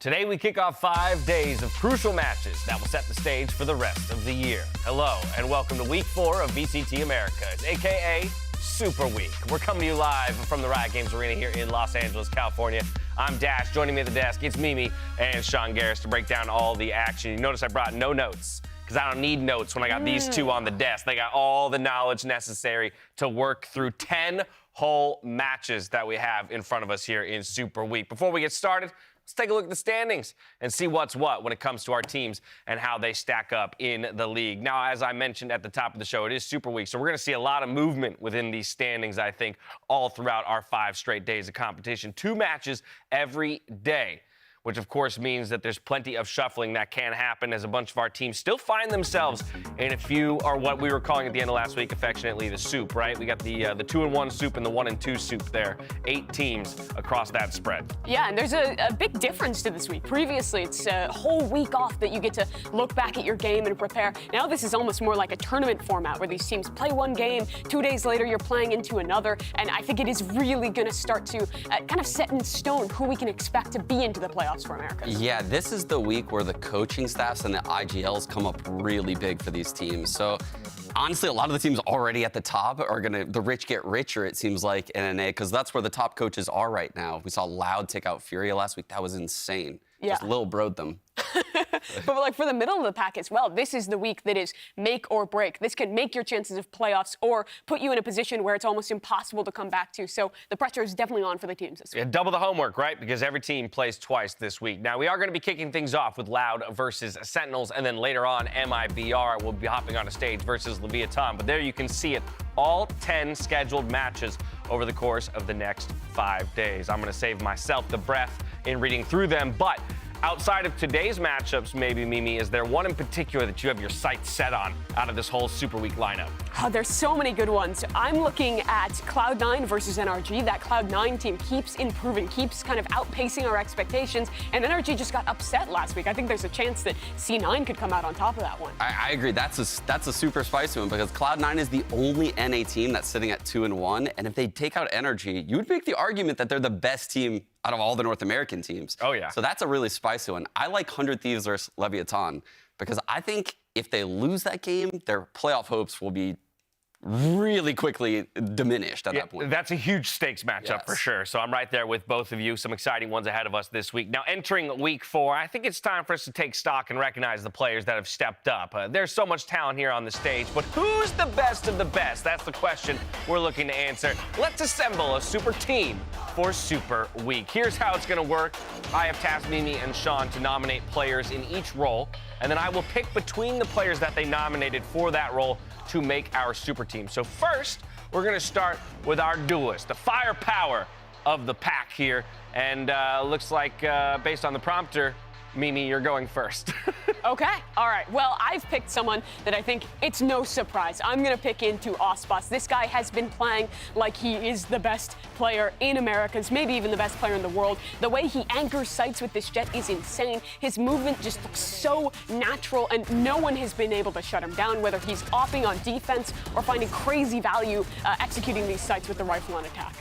Today we kick off 5 days of crucial matches that will set the stage for the rest of the year. Hello and welcome to week 4 of VCT Americas, aka Super Week. We're coming to you live from the Riot Games Arena here in Los Angeles, California. I'm Dash. Joining me at the desk, it's Mimi and Sean Garris to break down all the action. You notice I brought no notes because I don't need notes when I got these two on the desk. They got all the knowledge necessary to work through 10 whole matches that we have in front of us here in Super Week. Before we get started, let's take a look at the standings and see what's what when it comes to our teams and how they stack up in the league. Now, as I mentioned at the top of the show, it is Super Week, so we're going to see a lot of movement within these standings, I think, all throughout our 5 straight days of competition. 2 matches every day, which of course means that there's plenty of shuffling that can happen as a bunch of our teams still find themselves in a few, or what we were calling at the end of last week affectionately the soup, right? We got the 2-1 soup and the 1-2 soup there. 8 teams across that spread. Yeah, and there's a big difference to this week. Previously, it's a whole week off that you get to look back at your game and prepare. Now this is almost more like a tournament format where these teams play one game, 2 days later you're playing into another, and I think it is really going to start to kind of set in stone who we can expect to be into the playoffs for America. Yeah, this is the week where the coaching staffs and the IGLs come up really big for these teams. So honestly, a lot of the teams already at the top are the rich get richer, it seems like, in NA, because that's where the top coaches are right now. We saw Loud take out Furia last week. That was insane. Yeah. Just Lil bro'd them. But like for the middle of the pack as well, this is the week that is make or break. This can make your chances of playoffs or put you in a position where it's almost impossible to come back to. So the pressure is definitely on for the teams this week. Yeah, double the homework, right? Because every team plays twice this week. Now, we are going to be kicking things off with Loud versus Sentinels, and then later on, MIBR will be hopping on a stage versus Leviathan. But there you can see it, all 10 scheduled matches over the course of the next 5 days. I'm going to save myself the breath in reading through them, but outside of today's matchups, maybe, Mimi, is there one in particular that you have your sights set on out of this whole Super Week lineup? Oh, there's so many good ones. I'm looking at Cloud9 versus NRG. That Cloud9 team keeps improving, keeps kind of outpacing our expectations, and NRG just got upset last week. I think there's a chance that C9 could come out on top of that one. I agree. That's a super spicy one because Cloud9 is the only NA team that's sitting at 2-1, and if they take out NRG, you would make the argument that they're the best team out of all the North American teams. Oh, yeah. So that's a really spicy one. I like 100 Thieves versus Leviathan because I think if they lose that game, their playoff hopes will be really quickly diminished at that point. That's a huge stakes matchup for sure. So I'm right there with both of you. Some exciting ones ahead of us this week. Now, entering week 4, I think it's time for us to take stock and recognize the players that have stepped up. There's so much talent here on the stage, but who's the best of the best? That's the question we're looking to answer. Let's assemble a super team for Super Week. Here's how it's going to work. I have tasked Mimi and Sean to nominate players in each role, and then I will pick between the players that they nominated for that role to make our super team. So first, we're going to start with our duelist, the firepower of the pack here. And looks like, based on the prompter, Mimi, you're going first. Okay, all right. Well, I've picked someone that I think it's no surprise. I'm going to pick into Ospas. This guy has been playing like he is the best player in Americas, maybe even the best player in the world. The way he anchors sights with this jet is insane. His movement just looks so natural, and no one has been able to shut him down, whether he's opping on defense or finding crazy value executing these sights with the rifle on attack.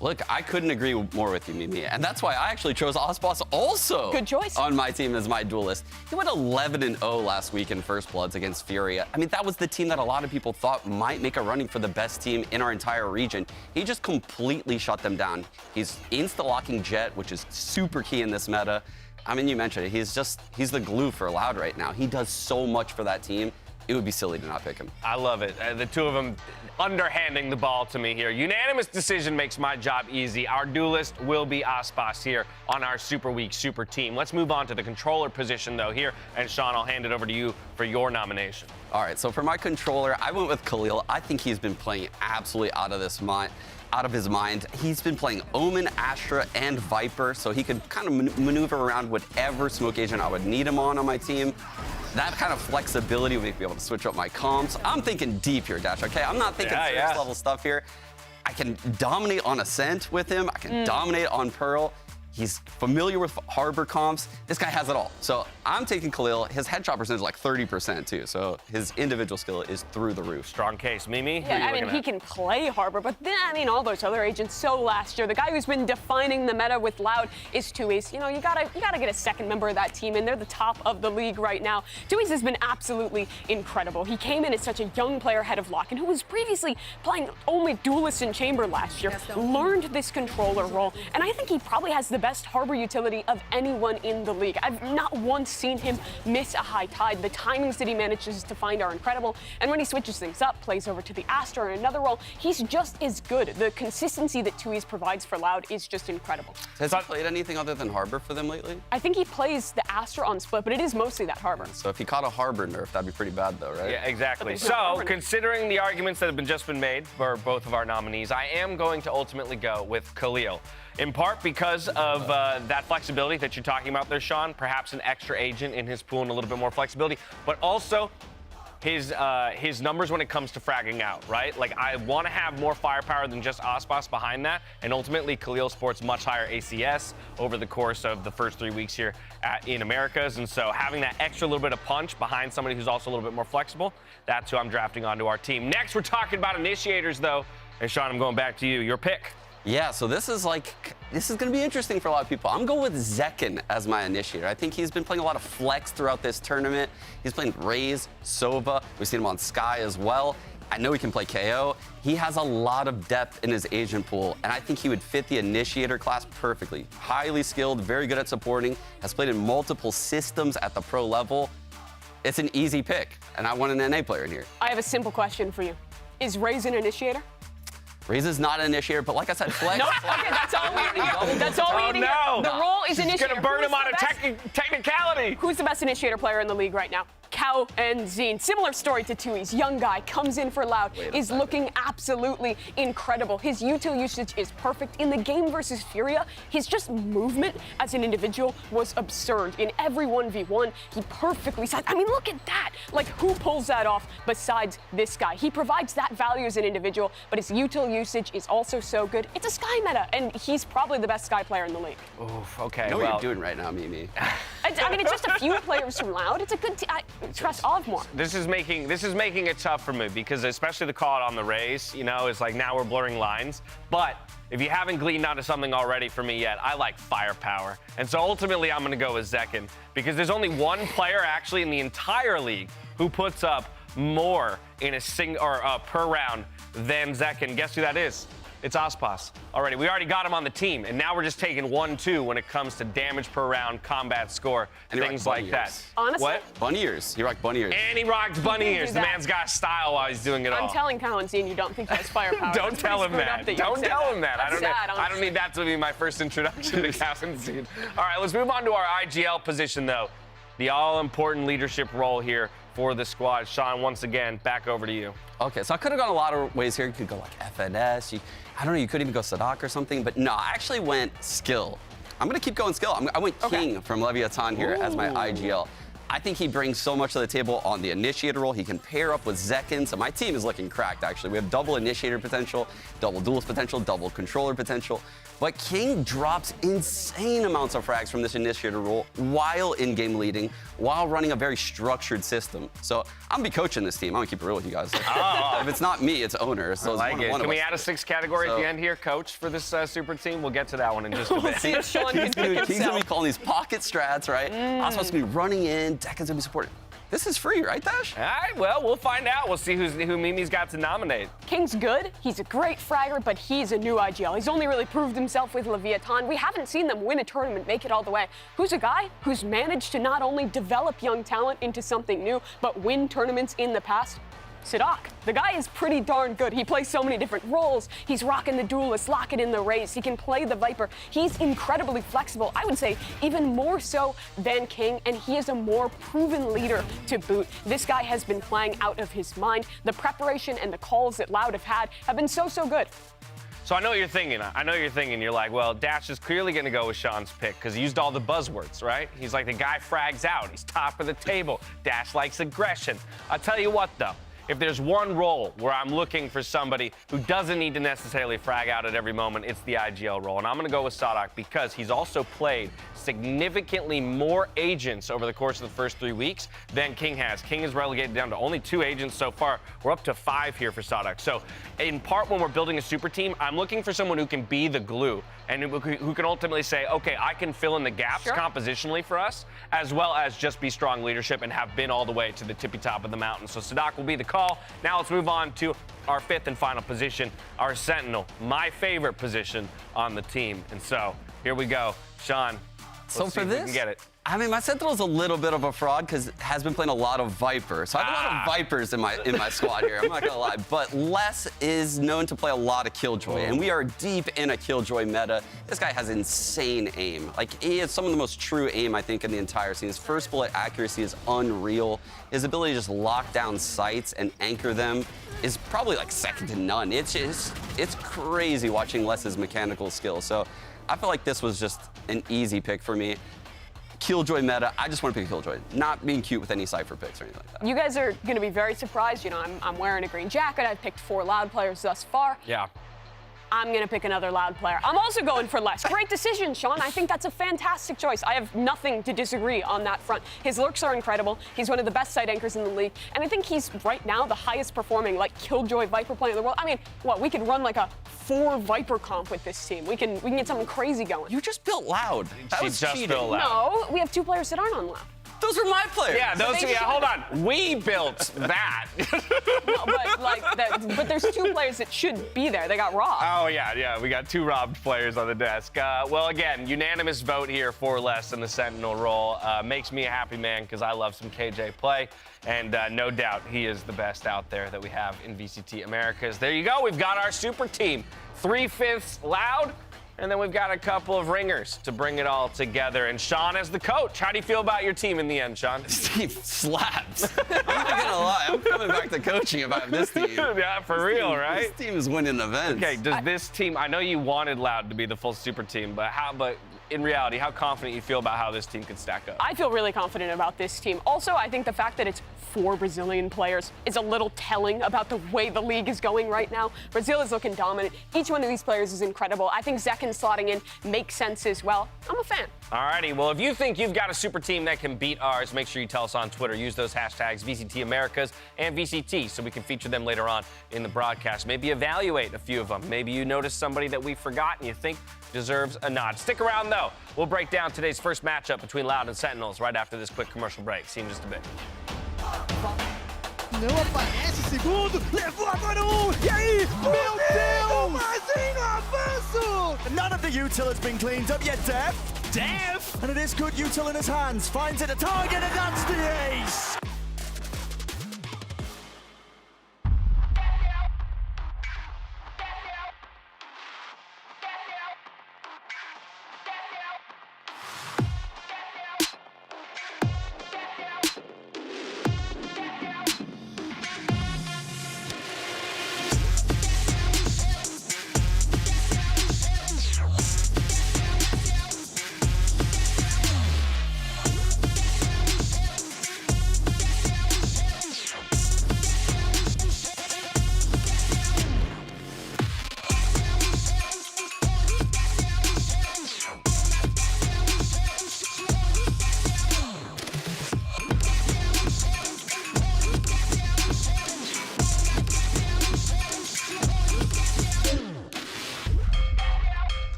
Look, I couldn't agree more with you, Mimi, and that's why I actually chose Ospas also. Good choice. On my team as my duelist. He went 11-0 last week in First Bloods against Furia. I mean, that was the team that a lot of people thought might make a running for the best team in our entire region. He just completely shut them down. He's insta-locking Jet, which is super key in this meta. I mean, you mentioned it. He's the glue for Loud right now. He does so much for that team. It would be silly to not pick him. I love it. The two of them underhanding the ball to me here. Unanimous decision makes my job easy. Our duelist will be Ospas here on our Super Week Super Team. Let's move on to the controller position, though, here. And, Sean, I'll hand it over to you for your nomination. All right, so for my controller, I went with Khalil. I think he's been playing absolutely out of his mind. He's been playing Omen, Astra, and Viper, so he could kind of maneuver around whatever smoke agent I would need him on my team. That kind of flexibility would make me able to switch up my comps. I'm thinking deep here, Dash, okay? I'm not thinking surface level stuff here. I can dominate on Ascent with him. I can dominate on Pearl. He's familiar with Harbor comps. This guy has it all. So I'm taking Khalil. His headshot percentage is like 30% too. So his individual skill is through the roof. Strong case. Mimi? Yeah, I mean, he can play Harbor, but then, I mean, all those other agents so last year. The guy who's been defining the meta with Loud is Tuiz. You know, you gotta get a second member of that team in. They're the top of the league right now. Tuiz has been absolutely incredible. He came in as such a young player ahead of Lock, and who was previously playing only Duelist and Chamber last year, learned this controller role, and I think he probably has the best Harbor utility of anyone in the league. I've not once seen him miss a high tide. The timings that he manages to find are incredible, and when he switches things up, plays over to the Astra in another role, he's just as good. The consistency that Tuiz provides for Loud is just incredible. Has he played anything other than Harbor for them lately? I think he plays the Astra on split, but it is mostly that Harbor. So if he caught a Harbor nerf, that'd be pretty bad though, right? Yeah, exactly. But there's no So, Harbor. considering the arguments that have just been made for both of our nominees, I am going to ultimately go with Khalil. In part because of that flexibility that you're talking about there, Sean, perhaps an extra agent in his pool and a little bit more flexibility, but also his numbers when it comes to fragging out, right? Like, I want to have more firepower than just Ospas behind that, and ultimately Khalil sports much higher ACS over the course of the first 3 weeks here in Americas, and so having that extra little bit of punch behind somebody who's also a little bit more flexible, that's who I'm drafting onto our team. Next, we're talking about initiators, though, and Sean, I'm going back to you. Your pick. Yeah, so this is going to be interesting for a lot of people. I'm going with Zekken as my initiator. I think he's been playing a lot of flex throughout this tournament. He's playing Raze, Sova. We've seen him on Sky as well. I know he can play KO. He has a lot of depth in his agent pool, and I think he would fit the initiator class perfectly. Highly skilled, very good at supporting, has played in multiple systems at the pro level. It's an easy pick, and I want an NA player in here. I have a simple question for you. Is Raze an initiator? Raze is not an initiator, but like I said, flex. Nope. Okay, that's all we need to hear. That's all we need to no. hear. The role is She's initiator. gonna burn Who's him on the a best- technicality. Who's the best initiator player in the league right now? Cow and Zine. Similar story to Tuiz. Young guy, comes in for Loud, is looking absolutely incredible. His util usage is perfect. In the game versus Furia, his just movement as an individual was absurd. In every 1v1, he perfectly sized. I mean, look at that. Like, who pulls that off besides this guy? He provides that value as an individual, but his util usage is also so good. It's a Sky meta, and he's probably the best Sky player in the league. Oof, okay, I know well. what you're doing right now, Mimi. I mean, it's just a few players from Loud. It's a good team. Trust Ov more. This is making it tough for me because especially the call out on the Raze, you know, is like now we're blurring lines. But if you haven't gleaned onto something already for me yet, I like firepower. And so ultimately I'm going to go with Zekken because there's only one player actually in the entire league who puts up more in a per round than Zekken. Guess who that is? It's Ospas. Already, we already got him on the team, and now we're just taking 1-2 when it comes to damage per round, combat score, And he things rocked like bunny that. ears. Honestly, What? Bunny ears. He rocked bunny ears. And he rocked bunny did do ears. The that. man's got style while he's doing it all. I'm telling Colin Zine you don't think he has firepower. Don't That's tell pretty him screwed that. up you Don't would say tell him that. That's sad, I don't honestly. need that to be my first introduction to Calvin Zine. All right, let's move on to our IGL position, though. The all-important leadership role here for the squad. Sean, once again, back over to you. Okay, so I could have gone a lot of ways here. You could go like FNS. I don't know, you could even go Sadak or something, but no, I actually went skill. I'm gonna keep going skill. I went King from Leviathan here as my IGL. I think he brings so much to the table on the initiator role. He can pair up with Zekken, so my team is looking cracked, actually. We have double initiator potential, double duelist potential, double controller potential. But King drops insane amounts of frags from this initiator role while in-game leading, while running a very structured system. So I'm gonna be coaching this team. I'm gonna keep it real with you guys. If it's not me, it's owner. So I like it's it. one Can of we us. add a sixth category at the end here, coach, for this super team? We'll get to that one in just a bit. See if Sean can pick He's gonna himself. be calling these pocket strats, right? Osmond's gonna be running in, Dekken's gonna be supporting. This is free, right, Dash? All right, well, we'll find out. We'll see who Mimi's got to nominate. King's good. He's a great fragger, but he's a new IGL. He's only really proved himself with Leviathan. We haven't seen them win a tournament, make it all the way. Who's a guy who's managed to not only develop young talent into something new, but win tournaments in the past? Sadak. The guy is pretty darn good. He plays so many different roles. He's rocking the duelist, locking in the Raze. He can play the Viper. He's incredibly flexible. I would say even more so than King, and he is a more proven leader to boot. This guy has been playing out of his mind. The preparation and the calls that Loud have been so good. So I know what you're thinking. You're like, well, Dash is clearly going to go with Sean's pick because he used all the buzzwords, right? He's like, the guy frags out. He's top of the table. Dash likes aggression. I'll tell you what, though. if there's one role where I'm looking for somebody who doesn't need to necessarily frag out at every moment, it's the IGL role. And I'm going to go with Sadak because he's also played significantly more agents over the course of the first 3 weeks than King has. King is relegated down to only 2 agents so far. We're up to 5 here for Sadak. So in part, when we're building a super team, I'm looking for someone who can be the glue and who can ultimately say, okay, I can fill in the gaps compositionally for us, as well as just be strong leadership and have been all the way to the tippy top of the mountain. So Sadak will be the call. Now let's move on to our 5th and final position, our Sentinel, my favorite position on the team. And so here we go. Sean, so let's for see if we this, can get it. I mean, my Sentinel's a little bit of a fraud because it has been playing a lot of Viper. So I have a lot of Vipers in my squad here, I'm not gonna lie. But Les is known to play a lot of Killjoy, and we are deep in a Killjoy meta. This guy has insane aim. Like, he has some of the most true aim, I think, in the entire scene. His first bullet accuracy is unreal. His ability to just lock down sights and anchor them is probably like second to none. It's crazy watching Les's mechanical skills. So I feel like this was just an easy pick for me. Killjoy meta, I just want to pick Killjoy, not being cute with any Cypher picks or anything like that. You guys are going to be very surprised. You know, I'm wearing a green jacket. I've picked 4 Loud players thus far. Yeah. I'm going to pick another Loud player. I'm also going for Les. Great decision, Sean. I think that's a fantastic choice. I have nothing to disagree on that front. His lurks are incredible. He's one of the best side anchors in the league. And I think he's, right now, the highest performing, like, Killjoy Viper player in the world. I mean, what, we could run, like, a 4 Viper comp with this team. We can get something crazy going. You just built Loud. That was just cheating. built Loud. No, we have 2 players that aren't on Loud. Those are my players. Yeah, those. So Yeah, hold on. We built that. No, but there's 2 players that should be there. They got robbed. Oh, yeah. We got 2 robbed players on the desk. Well, again, unanimous vote here for Les in the Sentinel role. Makes me a happy man because I love some KJ play. And no doubt he is the best out there that we have in VCT Americas. There you go. We've got our super team. 3/5 Loud. And then we've got a couple of ringers to bring it all together. And Sean as the coach. How do you feel about your team in the end, Sean? This team slaps. I'm not gonna lie. I'm coming back to coaching about this team. Yeah, for real, right? This team is winning events. Okay, does this team, I know you wanted Loud to be the full super team, but in reality, how confident you feel about how this team could stack up? I feel really confident about this team. Also, I think the fact that it's 4 Brazilian players is a little telling about the way the league is going right now. Brazil is looking dominant. Each one of these players is incredible. I think Zekken slotting in makes sense as well. I'm a fan. Alrighty, well, if you think you've got a super team that can beat ours, make sure you tell us on Twitter. Use those hashtags VCT Americas and VCT so we can feature them later on in the broadcast. Maybe evaluate a few of them. Maybe you notice somebody that we forgot and you think deserves a nod. Stick around, though. We'll break down today's first matchup between Loud and Sentinels right after this quick commercial break. See you in just a bit. Não aparece, segundo, levou agora e aí, meu Deus, mas em avanço! None of the util has been cleaned up yet, Def, and it is good util in his hands, finds it a target, and that's the ace!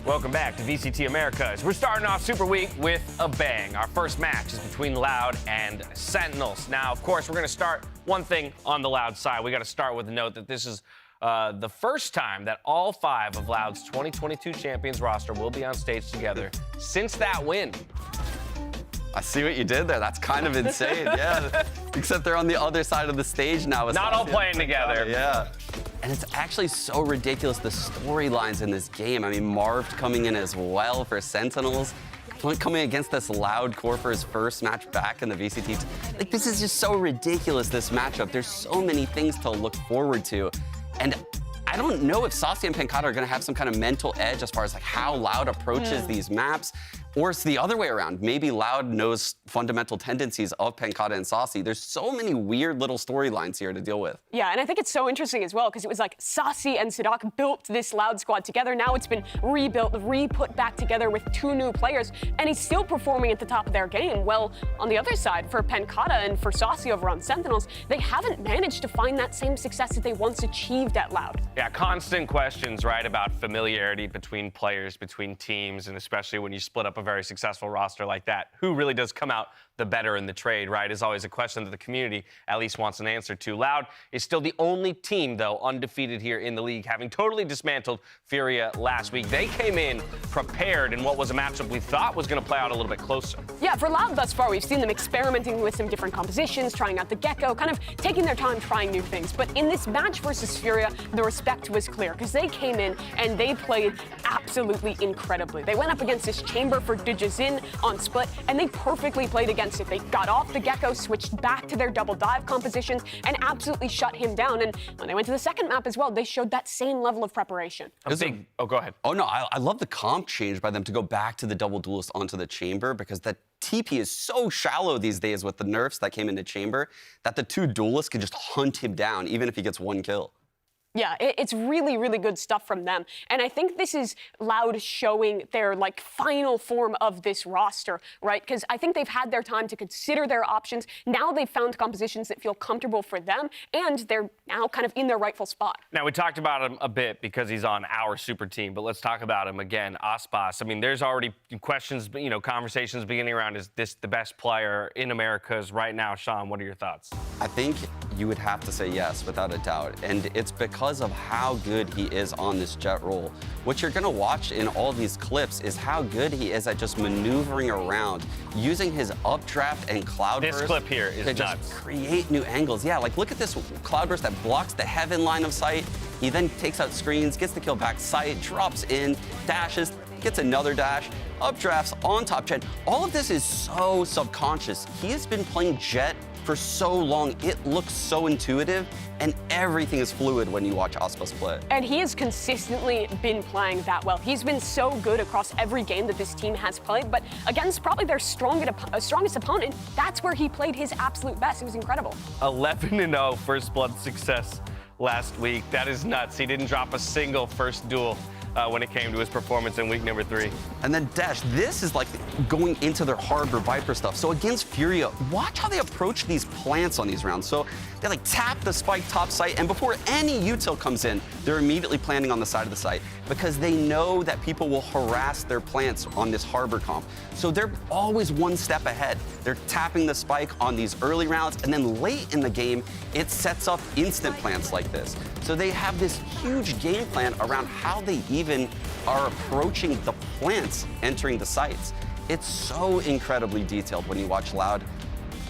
Welcome back to VCT Americas. We're starting off Super Week with a bang. Our first match is between Loud and Sentinels. Now, of course, we're going to start one thing on the Loud side. We got to start with a note that this is the first time that all 5 of Loud's 2022 champions roster will be on stage together since that win. I see what you did there. That's kind of insane, yeah. Except they're on the other side of the stage now. Not all playing together. Yeah. And it's actually so ridiculous, the storylines in this game. I mean, Marv coming in as well for Sentinels, coming against this Loud core for his first match back in the VCT. Like, this is just so ridiculous, this matchup. There's so many things to look forward to. And I don't know if Saucy and Pancata are going to have some kind of mental edge as far as like how Loud approaches these maps, or it's the other way around. Maybe Loud knows fundamental tendencies of Pancata and Saucy. There's so many weird little storylines here to deal with. Yeah, and I think it's so interesting as well because it was like Saucy and Sadak built this Loud squad together. Now it's been rebuilt, re-put back together with 2 new players, and he's still performing at the top of their game. Well, on the other side, for Pancata and for Saucy over on Sentinels, they haven't managed to find that same success that they once achieved at Loud. Yeah, constant questions, right, about familiarity between players, between teams, and especially when you split up a very successful roster like that. Who really does come out the better in the trade, right, is always a question that the community at least wants an answer to. Loud is still the only team, though, undefeated here in the league, having totally dismantled Furia last week. They came in prepared in what was a matchup we thought was going to play out a little bit closer. Yeah, for Loud thus far, we've seen them experimenting with some different compositions, trying out the Gecko, kind of taking their time trying new things. But in this match versus Furia, the respect was clear because they came in and they played absolutely incredibly. They went up against this Chamber for Dijazin on split, and they perfectly played against it. They got off the Gecko, switched back to their double dive compositions, and absolutely shut him down. And when they went to the second map as well, they showed that same level of preparation. Oh, go ahead. Oh, no, I love the comp change by them to go back to the double duelist onto the Chamber, because that TP is so shallow these days with the nerfs that came into Chamber that the 2 duelists can just hunt him down, even if he gets 1 kill. Yeah, it's really, really good stuff from them. And I think this is Loud showing their, like, final form of this roster, right? Because I think they've had their time to consider their options. Now they've found compositions that feel comfortable for them, and they're now kind of in their rightful spot. Now, we talked about him a bit because he's on our super team, but let's talk about him again, Aspas. I mean, there's already questions, you know, conversations beginning around, is this the best player in Americas right now? Sean, what are your thoughts? I think you would have to say yes, without a doubt. And it's because of how good he is on this jet roll. What you're gonna watch in all these clips is how good he is at just maneuvering around, using his updraft and cloudburst. This clip here is to nuts. just create new angles. Yeah, like look at this cloudburst that blocks the heaven line of sight. He then takes out screens, gets the kill back sight, drops in, dashes, gets another dash, updrafts on top jet. All of this is so subconscious. He has been playing jet for so long, it looks so intuitive, and everything is fluid when you watch Aspas play. And he has consistently been playing that well. He's been so good across every game that this team has played, but against probably their strongest opponent, that's where he played his absolute best. It was incredible. 11-0 first blood success last week. That is nuts. He didn't drop a single first duel when it came to his performance in week number 3. And then Dash, this is like going into their Harbor Viper stuff. So against Furia, watch how they approach these plants on these rounds. So they like tap the spike top site, and before any util comes in, they're immediately planting on the side of the site because they know that people will harass their plants on this Harbor comp. So they're always one step ahead. They're tapping the spike on these early rounds, and then late in the game, it sets up instant plants like this. So they have this huge game plan around how they even are approaching the plants entering the sites. It's so incredibly detailed when you watch Loud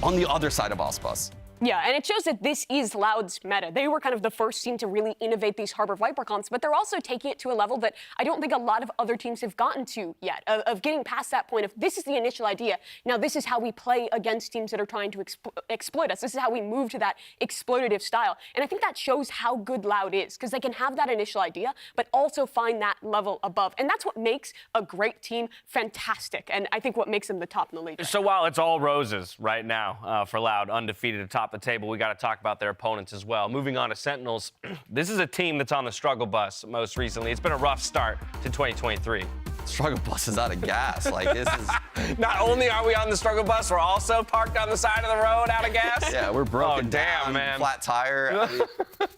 on the other side of Aspas. Yeah, and it shows that this is Loud's meta. They were kind of the first team to really innovate these Harbor Viper comps, but they're also taking it to a level that I don't think a lot of other teams have gotten to yet, of getting past that point of this is the initial idea. Now this is how we play against teams that are trying to exploit us. This is how we move to that exploitative style. And I think that shows how good Loud is, because they can have that initial idea, but also find that level above. And that's what makes a great team fantastic, and I think what makes them the top in the league. So while it's all roses right now for Loud, undefeated atop the table, we got to talk about their opponents as well. Moving on to Sentinels, this is a team that's on the struggle bus most recently. It's been a rough start to 2023. Struggle bus is out of gas. Like, this is... Not only are we on the struggle bus, we're also parked on the side of the road out of gas. Yeah, we're broken down, man. Flat tire. I mean,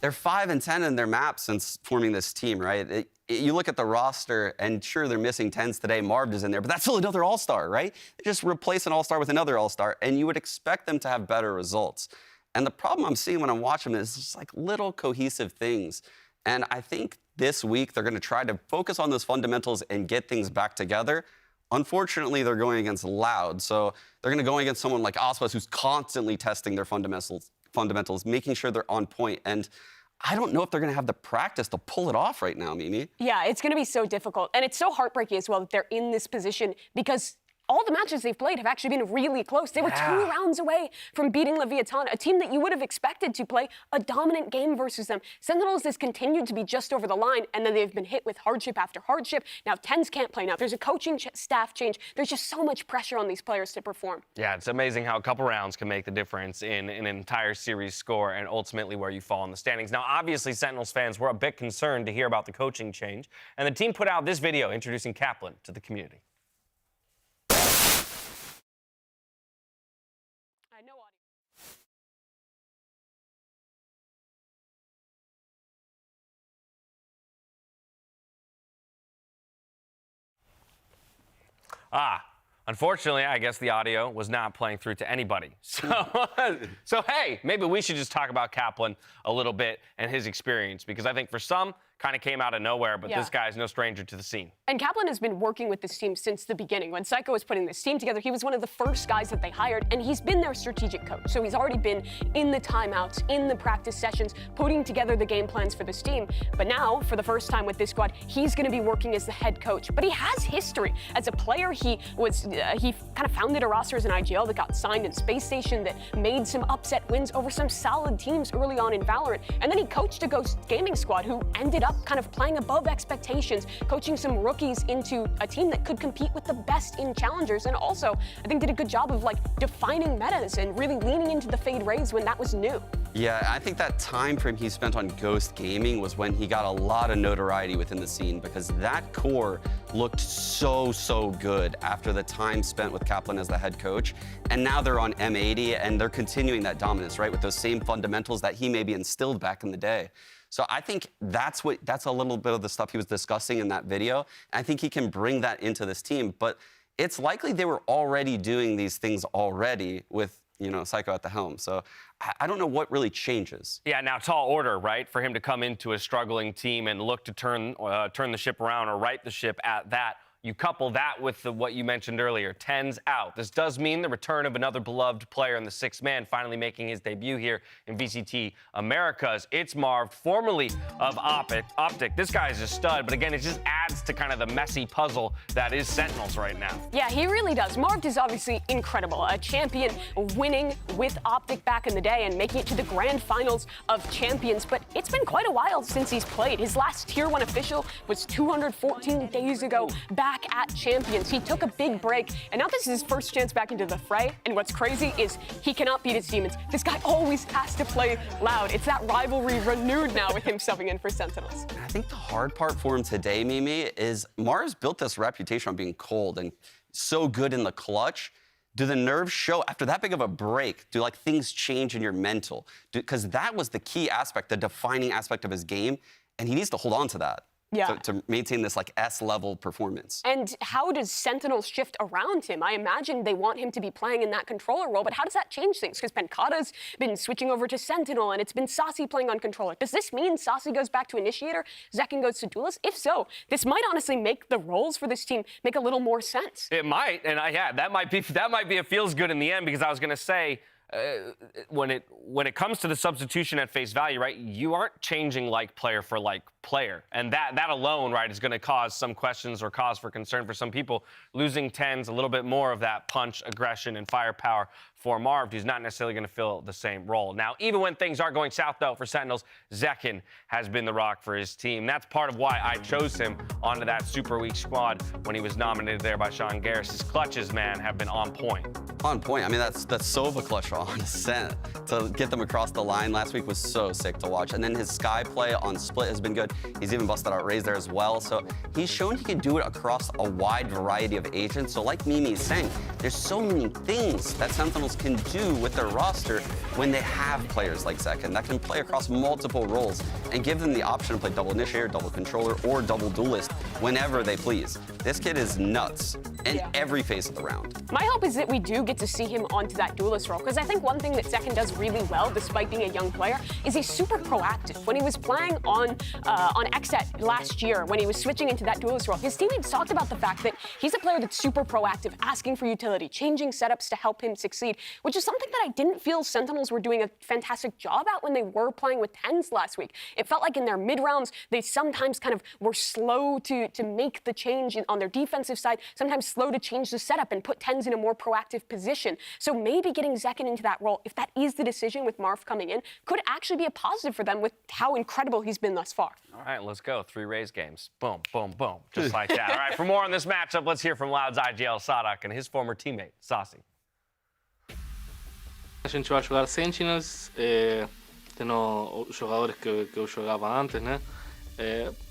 they're 5-10 in their map since forming this team, right? You look at the roster, and sure, they're missing 10s today. Marv is in there, but that's still another all-star, right? They just replace an all-star with another all-star, and you would expect them to have better results. And the problem I'm seeing when I'm watching this is just like little cohesive things. And I think this week they're going to try to focus on those fundamentals and get things back together. Unfortunately, they're going against Loud. So they're going to go against someone like Aspas who's constantly testing their fundamentals, making sure they're on point. And I don't know if they're going to have the practice to pull it off right now, Mimi. Yeah, it's going to be so difficult. And it's so heartbreaking as well that they're in this position because all the matches they've played have actually been really close. They were 2 rounds away from beating Leviathan, a team that you would have expected to play a dominant game versus them. Sentinels has continued to be just over the line, and then they've been hit with hardship after hardship. Now, TENS can't play now. There's a coaching staff change. There's just so much pressure on these players to perform. Yeah, it's amazing how a couple rounds can make the difference in an entire series score and ultimately where you fall in the standings. Now, obviously, Sentinels fans were a bit concerned to hear about the coaching change, and the team put out this video introducing Kaplan to the community. Unfortunately, I guess the audio was not playing through to anybody. So hey, maybe we should just talk about Kaplan a little bit and his experience, because I think for some, kind of came out of nowhere, but this guy is no stranger to the scene. And Kaplan has been working with this team since the beginning. When Psycho was putting this team together, he was one of the first guys that they hired, and he's been their strategic coach. So he's already been in the timeouts, in the practice sessions, putting together the game plans for this team. But now, for the first time with this squad, he's going to be working as the head coach. But he has history. As a player, he kind of founded a roster as an IGL that got signed in Space Station, that made some upset wins over some solid teams early on in Valorant. And then he coached a Ghost Gaming squad who ended up kind of playing above expectations, coaching some rookies into a team that could compete with the best in challengers, and also I think did a good job of defining metas and really leaning into the Fade Rays when that was new. Yeah, I think that time frame he spent on Ghost Gaming was when he got a lot of notoriety within the scene, because that core looked so good after the time spent with Kaplan as the head coach. And now they're on M80 and they're continuing that dominance, right, with those same fundamentals that he maybe instilled back in the day. So I think that's a little bit of the stuff he was discussing in that video. I think he can bring that into this team, but it's likely they were already doing these things already with, Psycho at the helm. So I don't know what really changes. Yeah, now tall order, right, for him to come into a struggling team and look to turn the ship around or right the ship at that. You couple that with what you mentioned earlier, TENS out. This does mean the return of another beloved player in the sixth man, finally making his debut here in VCT Americas. It's Marv, formerly of Optic. This guy is a stud, but again, it just adds to kind of the messy puzzle that is Sentinels right now. Yeah, he really does. Marv is obviously incredible. A champion winning with Optic back in the day and making it to the grand finals of champions, but it's been quite a while since he's played. His last Tier 1 official was 214 days ago, back at Champions. He took a big break, and now this is his first chance back into the fray, and what's crazy is he cannot beat his demons. This guy always has to play loud. It's that rivalry renewed now with him subbing in for Sentinels. I think the hard part for him today, Mimi, is Mars built this reputation on being cold and so good in the clutch. Do the nerves show after that big of a break? Do things change in your mental? Because that was the key aspect, the defining aspect of his game, and he needs to hold on to that. Yeah. To maintain this S-level performance. And how does Sentinels shift around him? I imagine they want him to be playing in that controller role, but how does that change things? Because Pencata's been switching over to Sentinel, and it's been Saucy playing on controller. Does this mean Saucy goes back to Initiator, Zekin goes to Duelist? If so, this might honestly make the roles for this team make a little more sense. It might, and that might be a feels good in the end, because I was going to say, when it comes to the substitution at face value, right, you aren't changing player for player, and that alone, right, is going to cause some questions or cause for concern for some people. Losing TENS, a little bit more of that punch, aggression, and firepower for Marv, who's not necessarily going to fill the same role. Now, even when things are going south, though, for Sentinels, Zekin has been the rock for his team. That's part of why I chose him onto that Super Week squad when he was nominated there by Sean Garris. His clutches, man, have been on point. On point. I mean, that's Sova clutch on Ascent. To get them across the line last week was so sick to watch. And then his Sky play on Split has been good. He's even busted out Rays there as well. So he's shown he can do it across a wide variety of agents. So like Mimi is saying, there's so many things that Sentinels can do with their roster when they have players like Zekin that can play across multiple roles and give them the option to play double initiator, double controller, or double duelist whenever they please. This kid is nuts. in every phase of the round. My hope is that we do get to see him onto that duelist role, because I think one thing that Second does really well, despite being a young player, is he's super proactive. When he was playing on XSET last year, when he was switching into that duelist role, his teammates talked about the fact that he's a player that's super proactive, asking for utility, changing setups to help him succeed, which is something that I didn't feel Sentinels were doing a fantastic job at when they were playing with 10s last week. It felt like in their mid-rounds, they sometimes kind of were slow to make the change on their defensive side, sometimes slow to change the setup and put 10s in a more proactive position. So maybe getting Zekin into that role, if that is the decision with Marv coming in, could actually be a positive for them with how incredible he's been thus far. All right, let's go. 3 Rays games. Boom, boom, boom. Just like that. All right, for more on this matchup, let's hear from Loud's IGL Sadak and his former teammate, Sassi. A gente vai jogar Sentinels, tendo jogadores que eu jogava antes, né?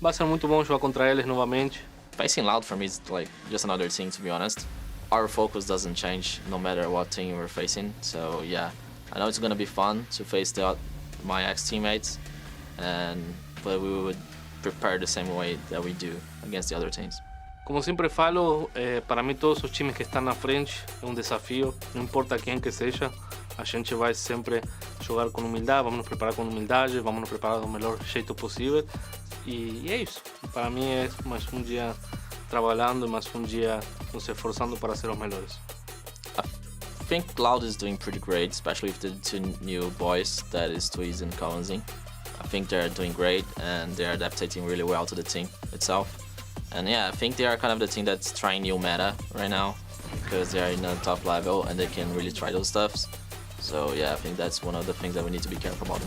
Vai ser muito bom jogar contra eles novamente. Facing Loud for me is like just another team, to be honest. Our focus doesn't change no matter what team we're facing. So yeah, I know it's gonna be fun to face my ex-teammates, but we would prepare the same way that we do against the other teams. Como sempre falo, para mim todos os times que estão na frente é um desafio, não importa quem que seja. A gente vai sempre jogar com humildade, vamos nos preparar com humildade, vamos nos preparar do melhor jeito possível. E é isso. Para mim é mais um dia trabalhando, mais um dia nos esforçando para ser os melhores. I think Loud is doing pretty great, especially with the 2 new boys, that is Twiz and Cowanzi. I think they're doing great and they're adapting really well to the team itself. And yeah, I think they are kind of the team that's trying new meta right now, because they are in a top level and they can really try those stuffs. So yeah, I think that's one of the things that we need to be careful about.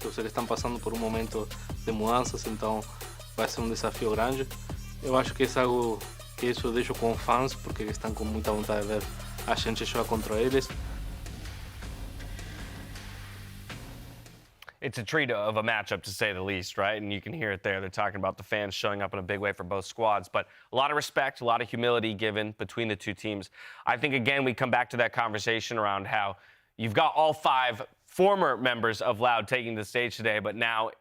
Eu sei que estão passando por momento de mudanças, então vai ser desafio grande. Eu acho que é algo que isso eu deixo com os fãs, porque estão com muita vontade de ver a gente jogar contra eles. It's a treat of a matchup, to say the least, right? And you can hear it there. They're talking about the fans showing up in a big way for both squads. But a lot of respect, a lot of humility given between the 2 teams. I think, again, we come back to that conversation around how you've got all 5 former members of Loud taking the stage today, but now,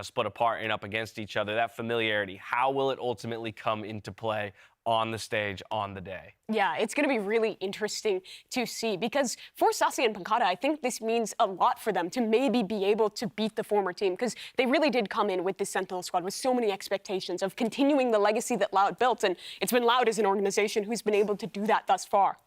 split apart and up against each other. That familiarity, how will it ultimately come into play on the stage on the day? Yeah, it's going to be really interesting to see, because for Sassi and Pankata, I think this means a lot for them to maybe be able to beat the former team, because they really did come in with this Sentinel squad with so many expectations of continuing the legacy that Loud built, and it's been Loud as an organization who's been able to do that thus far.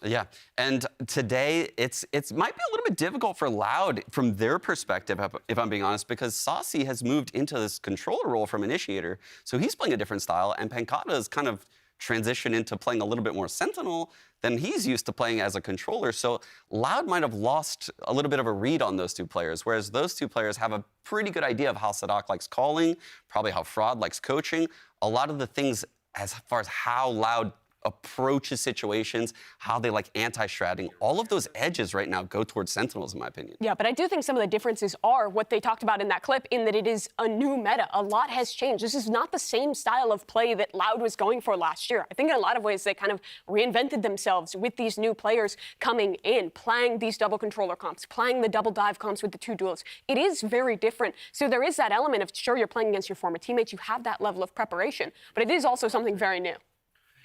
Yeah, and today it might be a little bit difficult for Loud from their perspective, if I'm being honest, because Sassi has moved into this controller role from initiator, so he's playing a different style, and Pankata is kind of transitioned into playing a little bit more Sentinel than he's used to playing as a controller. So Loud might have lost a little bit of a read on those 2 players, whereas those 2 players have a pretty good idea of how Sadak likes calling, probably how Fraud likes coaching. A lot of the things as far as how Loud approaches situations, how they like anti-stratting, all of those edges right now go towards Sentinels, in my opinion. Yeah, but I do think some of the differences are what they talked about in that clip, in that it is a new meta. A lot has changed. This is not the same style of play that Loud was going for last year. I think in a lot of ways they kind of reinvented themselves with these new players coming in, playing these double controller comps, playing the double dive comps with the 2 duels. It is very different. So there is that element of, sure, you're playing against your former teammates, you have that level of preparation, but it is also something very new.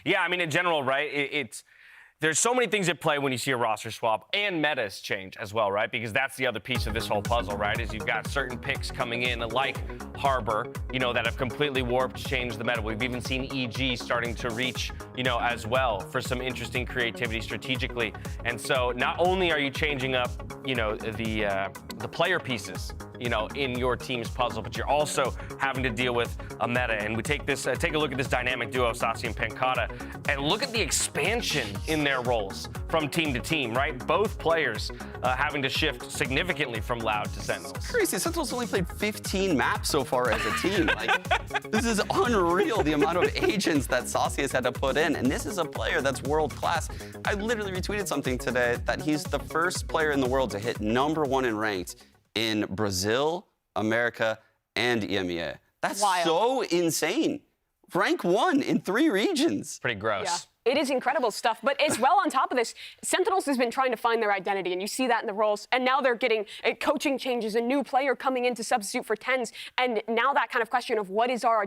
Yeah, I mean, in general, right, there's so many things at play when you see a roster swap, and metas change as well, right? Because that's the other piece of this whole puzzle, right? Is you've got certain picks coming in like Harbor, that have completely warped, changed the meta. We've even seen EG starting to reach, as well for some interesting creativity strategically. And so not only are you changing up, the player pieces, in your team's puzzle, but you're also having to deal with a meta. And we take a look at this dynamic duo, Sassi and Pankata, and look at the expansion in their roles from team to team, right? Both players having to shift significantly from Loud to Sentinels. It's crazy. Sentinels only played 15 maps so far as a team. This is unreal, the amount of agents that Sassi has had to put in. And this is a player that's world class. I literally retweeted something today that he's the first player in the world to hit #1 in ranked in Brazil, America, and EMEA. That's wild. So insane. Rank 1 in 3 regions. Pretty gross. Yeah. It is incredible stuff. But as well, on top of this, Sentinels has been trying to find their identity, and you see that in the roles. And now they're getting coaching changes, a new player coming in to substitute for Tens. And now that kind of question of what is our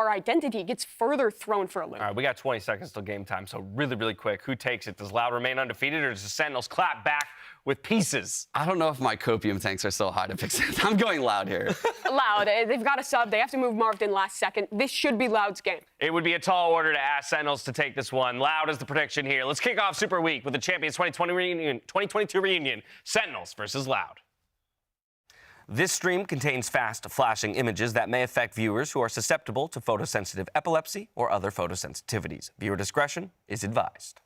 identity gets further thrown for a loop. All right, we got 20 seconds till game time, so really, really quick. Who takes it? Does Loud remain undefeated, or does the Sentinels clap back with pieces? I don't know if my copium tanks are so high to pick Sentinels. I'm going Loud here. Loud. They've got a sub. They have to move Marved in last second. This should be Loud's game. It would be a tall order to ask Sentinels to take this one. Loud is the prediction here. Let's kick off Super Week with the Champions 2022 reunion, Sentinels versus Loud. This stream contains fast flashing images that may affect viewers who are susceptible to photosensitive epilepsy or other photosensitivities. Viewer discretion is advised.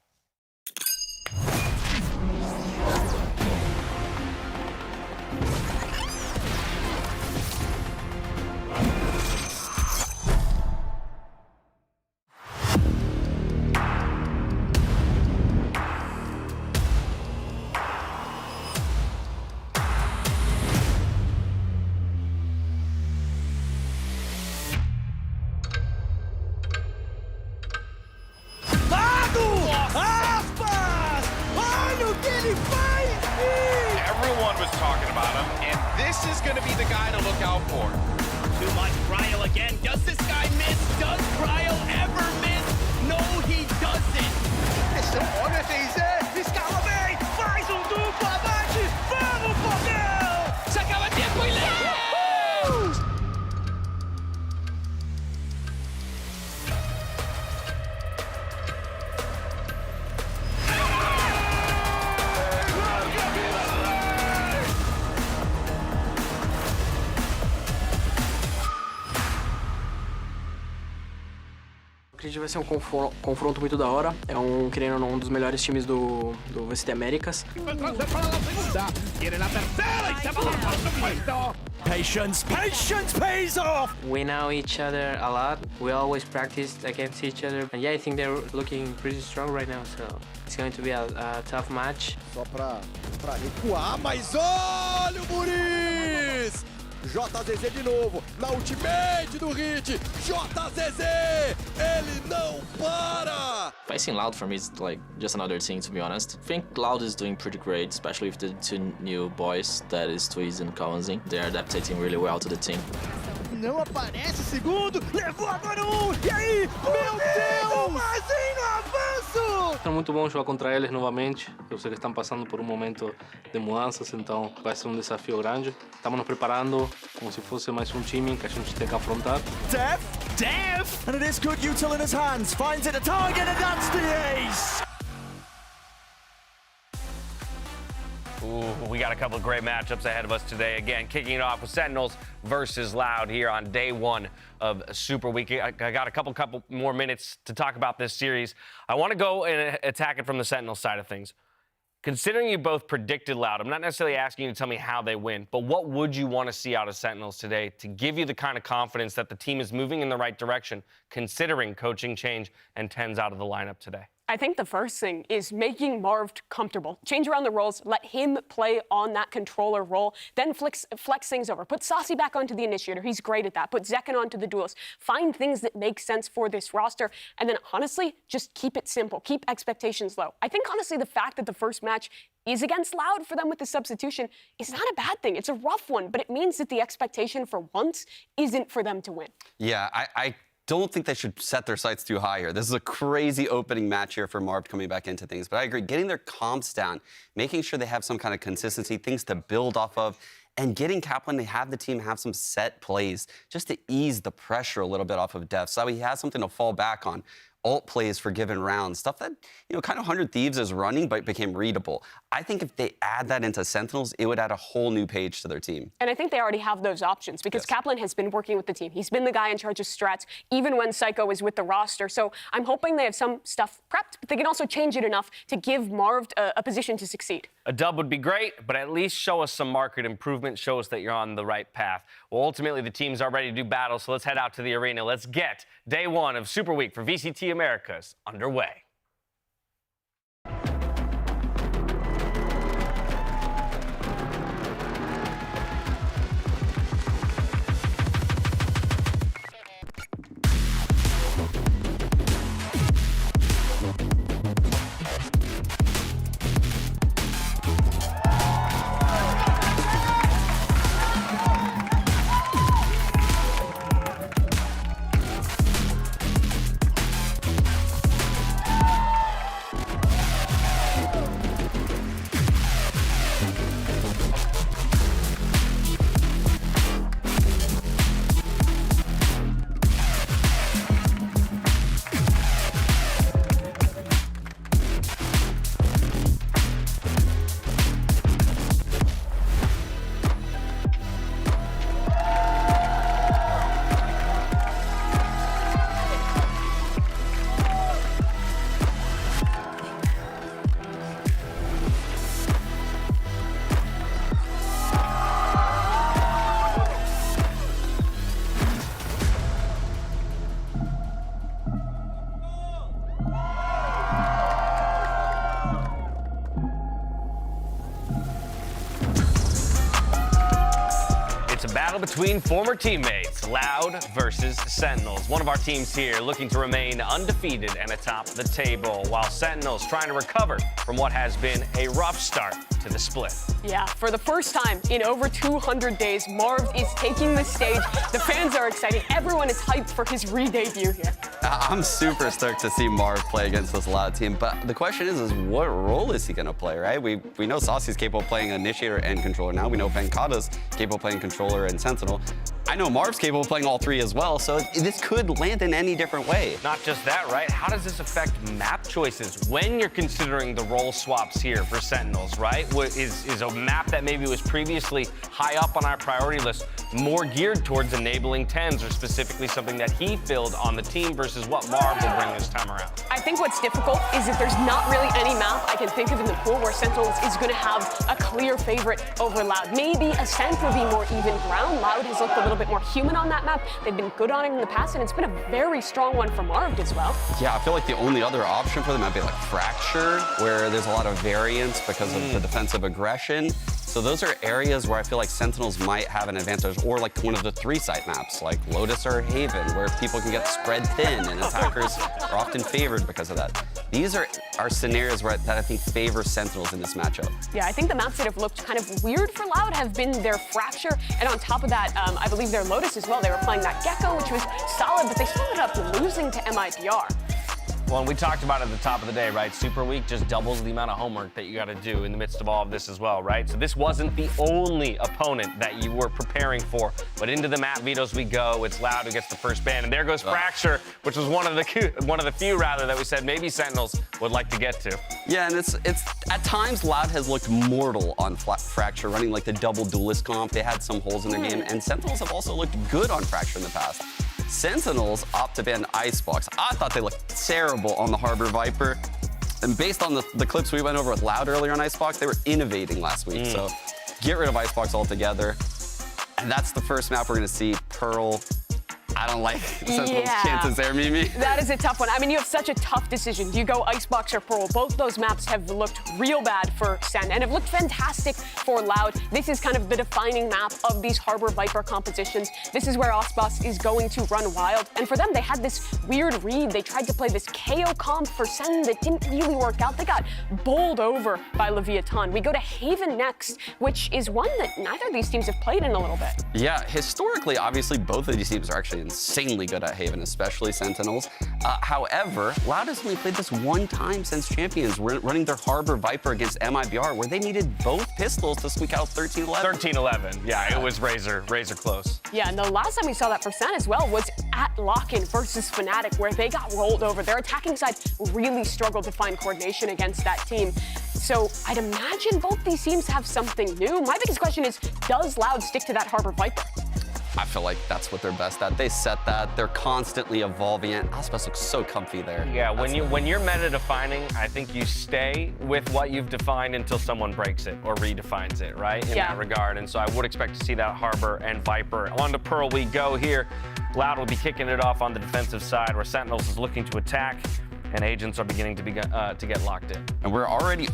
Everyone was talking about him, and this is going to be the guy to look out for. Too much Cryo again. Does this guy miss? Does Cryo ever miss? No, he doesn't. Olha a TZ, escala bem, faz duplo abate, vamos, Fogão! Se acaba tempo e leva! Acredito que vai ser um confronto muito da hora. É querendo ou não, um dos melhores times do VCT Americas. Patience, patience pays off! We know each other a lot. We always practice against each other. And yeah, I think they're looking pretty strong right now, so it's going to be a tough match. Só pra recuar, mas olha o Muris! JZZ de novo, na ultimate do Hit, JZZ, ele não para! Facing Loud for me is like just another team, to be honest. I think Loud is doing pretty great, especially with the two new boys, that is Twiz and Counzing. They're adapting really well to the team. Não aparece o segundo, levou agora e aí, meu Deus! Marzinho, avanço! É muito bom jogar contra eles novamente. Eu sei que estão passando por um momento de mudanças, então vai ser um desafio grande. Estamos nos preparando como se fosse mais um time que a gente tem que afrontar. Def! And it is good util in his hands, finds it a target and that's the ace! Ooh, we got a couple of great matchups ahead of us today. Again, kicking it off with Sentinels versus Loud here on day one of Super Week. I got a couple more minutes to talk about this series. I want to go and attack it from the Sentinels side of things. Considering you both predicted Loud, I'm not necessarily asking you to tell me how they win, but what would you want to see out of Sentinels today to give you the kind of confidence that the team is moving in the right direction, considering coaching change and Tens out of the lineup today? I think the first thing is making Marved comfortable. Change around the roles, let him play on that controller role, then flex things over. Put Saucy back onto the initiator. He's great at that. Put Zekken onto the duelist. Find things that make sense for this roster. And then honestly, just keep it simple. Keep expectations low. I think honestly the fact that the first match is against Loud for them with the substitution is not a bad thing. It's a rough one, but it means that the expectation for once isn't for them to win. Yeah, I don't think they should set their sights too high here. This is a crazy opening match here for Marv coming back into things. But I agree, getting their comps down, making sure they have some kind of consistency, things to build off of, and getting Kaplan to have the team have some set plays just to ease the pressure a little bit off of Def, so he has something to fall back on. Ult plays for given rounds, stuff that, kind of 100 Thieves is running, but became readable. I think if they add that into Sentinels, it would add a whole new page to their team. And I think they already have those options because Yes. Kaplan has been working with the team. He's been the guy in charge of strats, even when Psycho is with the roster. So I'm hoping they have some stuff prepped, but they can also change it enough to give Marv a position to succeed. A dub would be great, but at least show us some market improvement, show us that you're on the right path. Well, ultimately, the teams are ready to do battle, so let's head out to the arena. Let's get day one of Super Week for VCT Americas underway. battle between former teammates, Loud versus Sentinels. One of our teams here looking to remain undefeated and atop the table, while Sentinels trying to recover from what has been a rough start to the split. Yeah, for the first time in over 200 days, Marv is taking the stage. The fans are excited. Everyone is hyped for his re-debut here. I'm super stoked to see Marv play against this Loud team, but the question is what role is he going to play, right? We know Saucy's capable of playing Initiator and Controller now. We know Pankata's capable of playing Controller and Sentinel. I know Marv's capable of playing all three as well, so this could land in any different way. Not just that, right? How does this affect map choices when you're considering the role swaps here for Sentinels, right? Is a map that maybe was previously high up on our priority list more geared towards enabling 10s, or specifically something that he filled on the team versus what Marv will bring this time around? I think what's difficult is that there's not really any map I can think of in the pool where Sentinels is going to have a clear favorite over Loud. Maybe Ascent would be more even ground. Loud has looked a little bit more human on that map. They've been good on it in the past, and it's been a very strong one for Marv as well. Yeah, I feel like the only other option for them might be like Fracture, where there's a lot of variance because of the defensive aggression. So those are areas where I feel like Sentinels might have an advantage, or like one of the 3-site maps, like Lotus or Haven, where people can get spread thin and attackers are often favored because of that. These are scenarios that I think favor Sentinels in this matchup. Yeah, I think the maps that have looked kind of weird for Loud have been their Fracture, and on top of that, I believe their Lotus as well. They were playing that Gecko, which was solid, but they still ended up losing to MIBR. Well, and we talked about it at the top of the day, right? Super Week just doubles the amount of homework that you got to do in the midst of all of this as well, right? So this wasn't the only opponent that you were preparing for, but into the map vetoes we go. It's Loud who gets the first ban, and there goes Fracture, which was one of the few that we said maybe Sentinels would like to get to. Yeah, and it's at times Loud has looked mortal on Fracture, running like the double duelist comp. They had some holes in their game, and Sentinels have also looked good on Fracture in the past. Sentinels opt to ban Icebox. I thought they looked terrible on the Harbor Viper. And based on the clips we went over with Loud earlier on Icebox, they were innovating last week. So get rid of Icebox altogether. And that's the first map we're going to see. Pearl. I don't like Sentinel's chances there, Mimi. That is a tough one. I mean, you have such a tough decision. Do you go Icebox or Pearl? Both those maps have looked real bad for Sen and have looked fantastic for Loud. This is kind of the defining map of these Harbor Viper compositions. This is where Icebox is going to run wild. And for them, they had this weird read. They tried to play this KO comp for Sen that didn't really work out. They got bowled over by Leviathan. We go to Haven next, which is one that neither of these teams have played in a little bit. Yeah, historically, obviously, both of these teams are actually insanely good at Haven, especially Sentinels. However, Loud has only played this one time since Champions, running their Harbor Viper against MIBR, where they needed both pistols to squeak out 13-11. 13-11, yeah, it was razor close. Yeah, and the last time we saw that for Sen as well was at Lock-In versus Fnatic, where they got rolled over. Their attacking side really struggled to find coordination against that team. So I'd imagine both these teams have something new. My biggest question is, does Loud stick to that Harbor Viper? I feel like that's what they're best at. They set that. They're constantly evolving it. Aspes looks so comfy there. Yeah, when you're meta defining, I think you stay with what you've defined until someone breaks it or redefines it, right? In that regard. And so I would expect to see that Harbor and Viper. On to Pearl we go here. Loud will be kicking it off on the defensive side, where Sentinels is looking to attack, and agents are beginning to get locked in. And we're already,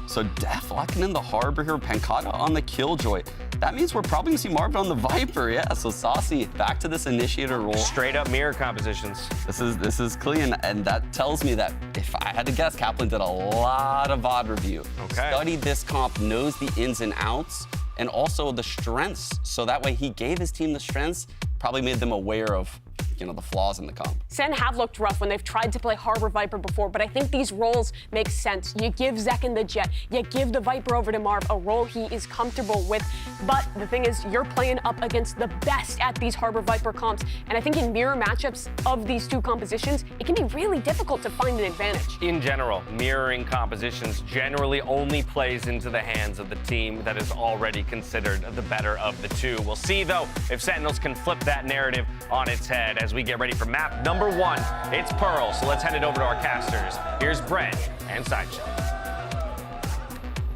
so Def locking in the Harbor here, Pankata on the Killjoy. That means we're probably gonna see Marvin on the Viper, yeah. So Saucy back to this Initiator role. Straight up mirror compositions. This is clean, and that tells me that if I had to guess, Kaplan did a lot of VOD review. Okay. Studied this comp, knows the ins and outs, and also the strengths. So that way he gave his team the strengths, probably made them aware of the flaws in the comp. Sen have looked rough when they've tried to play Harbor Viper before, but I think these roles make sense. You give Zekken the Jet, you give the Viper over to Marv, a role he is comfortable with. But the thing is, you're playing up against the best at these Harbor Viper comps, and I think in mirror matchups of these two compositions, it can be really difficult to find an advantage. In general, mirroring compositions generally only plays into the hands of the team that is already considered the better of the two. We'll see, though, if Sentinels can flip that narrative on its head as we get ready for map number 1. It's Pearl, so let's hand it over to our casters. Here's Brent and Sideshow.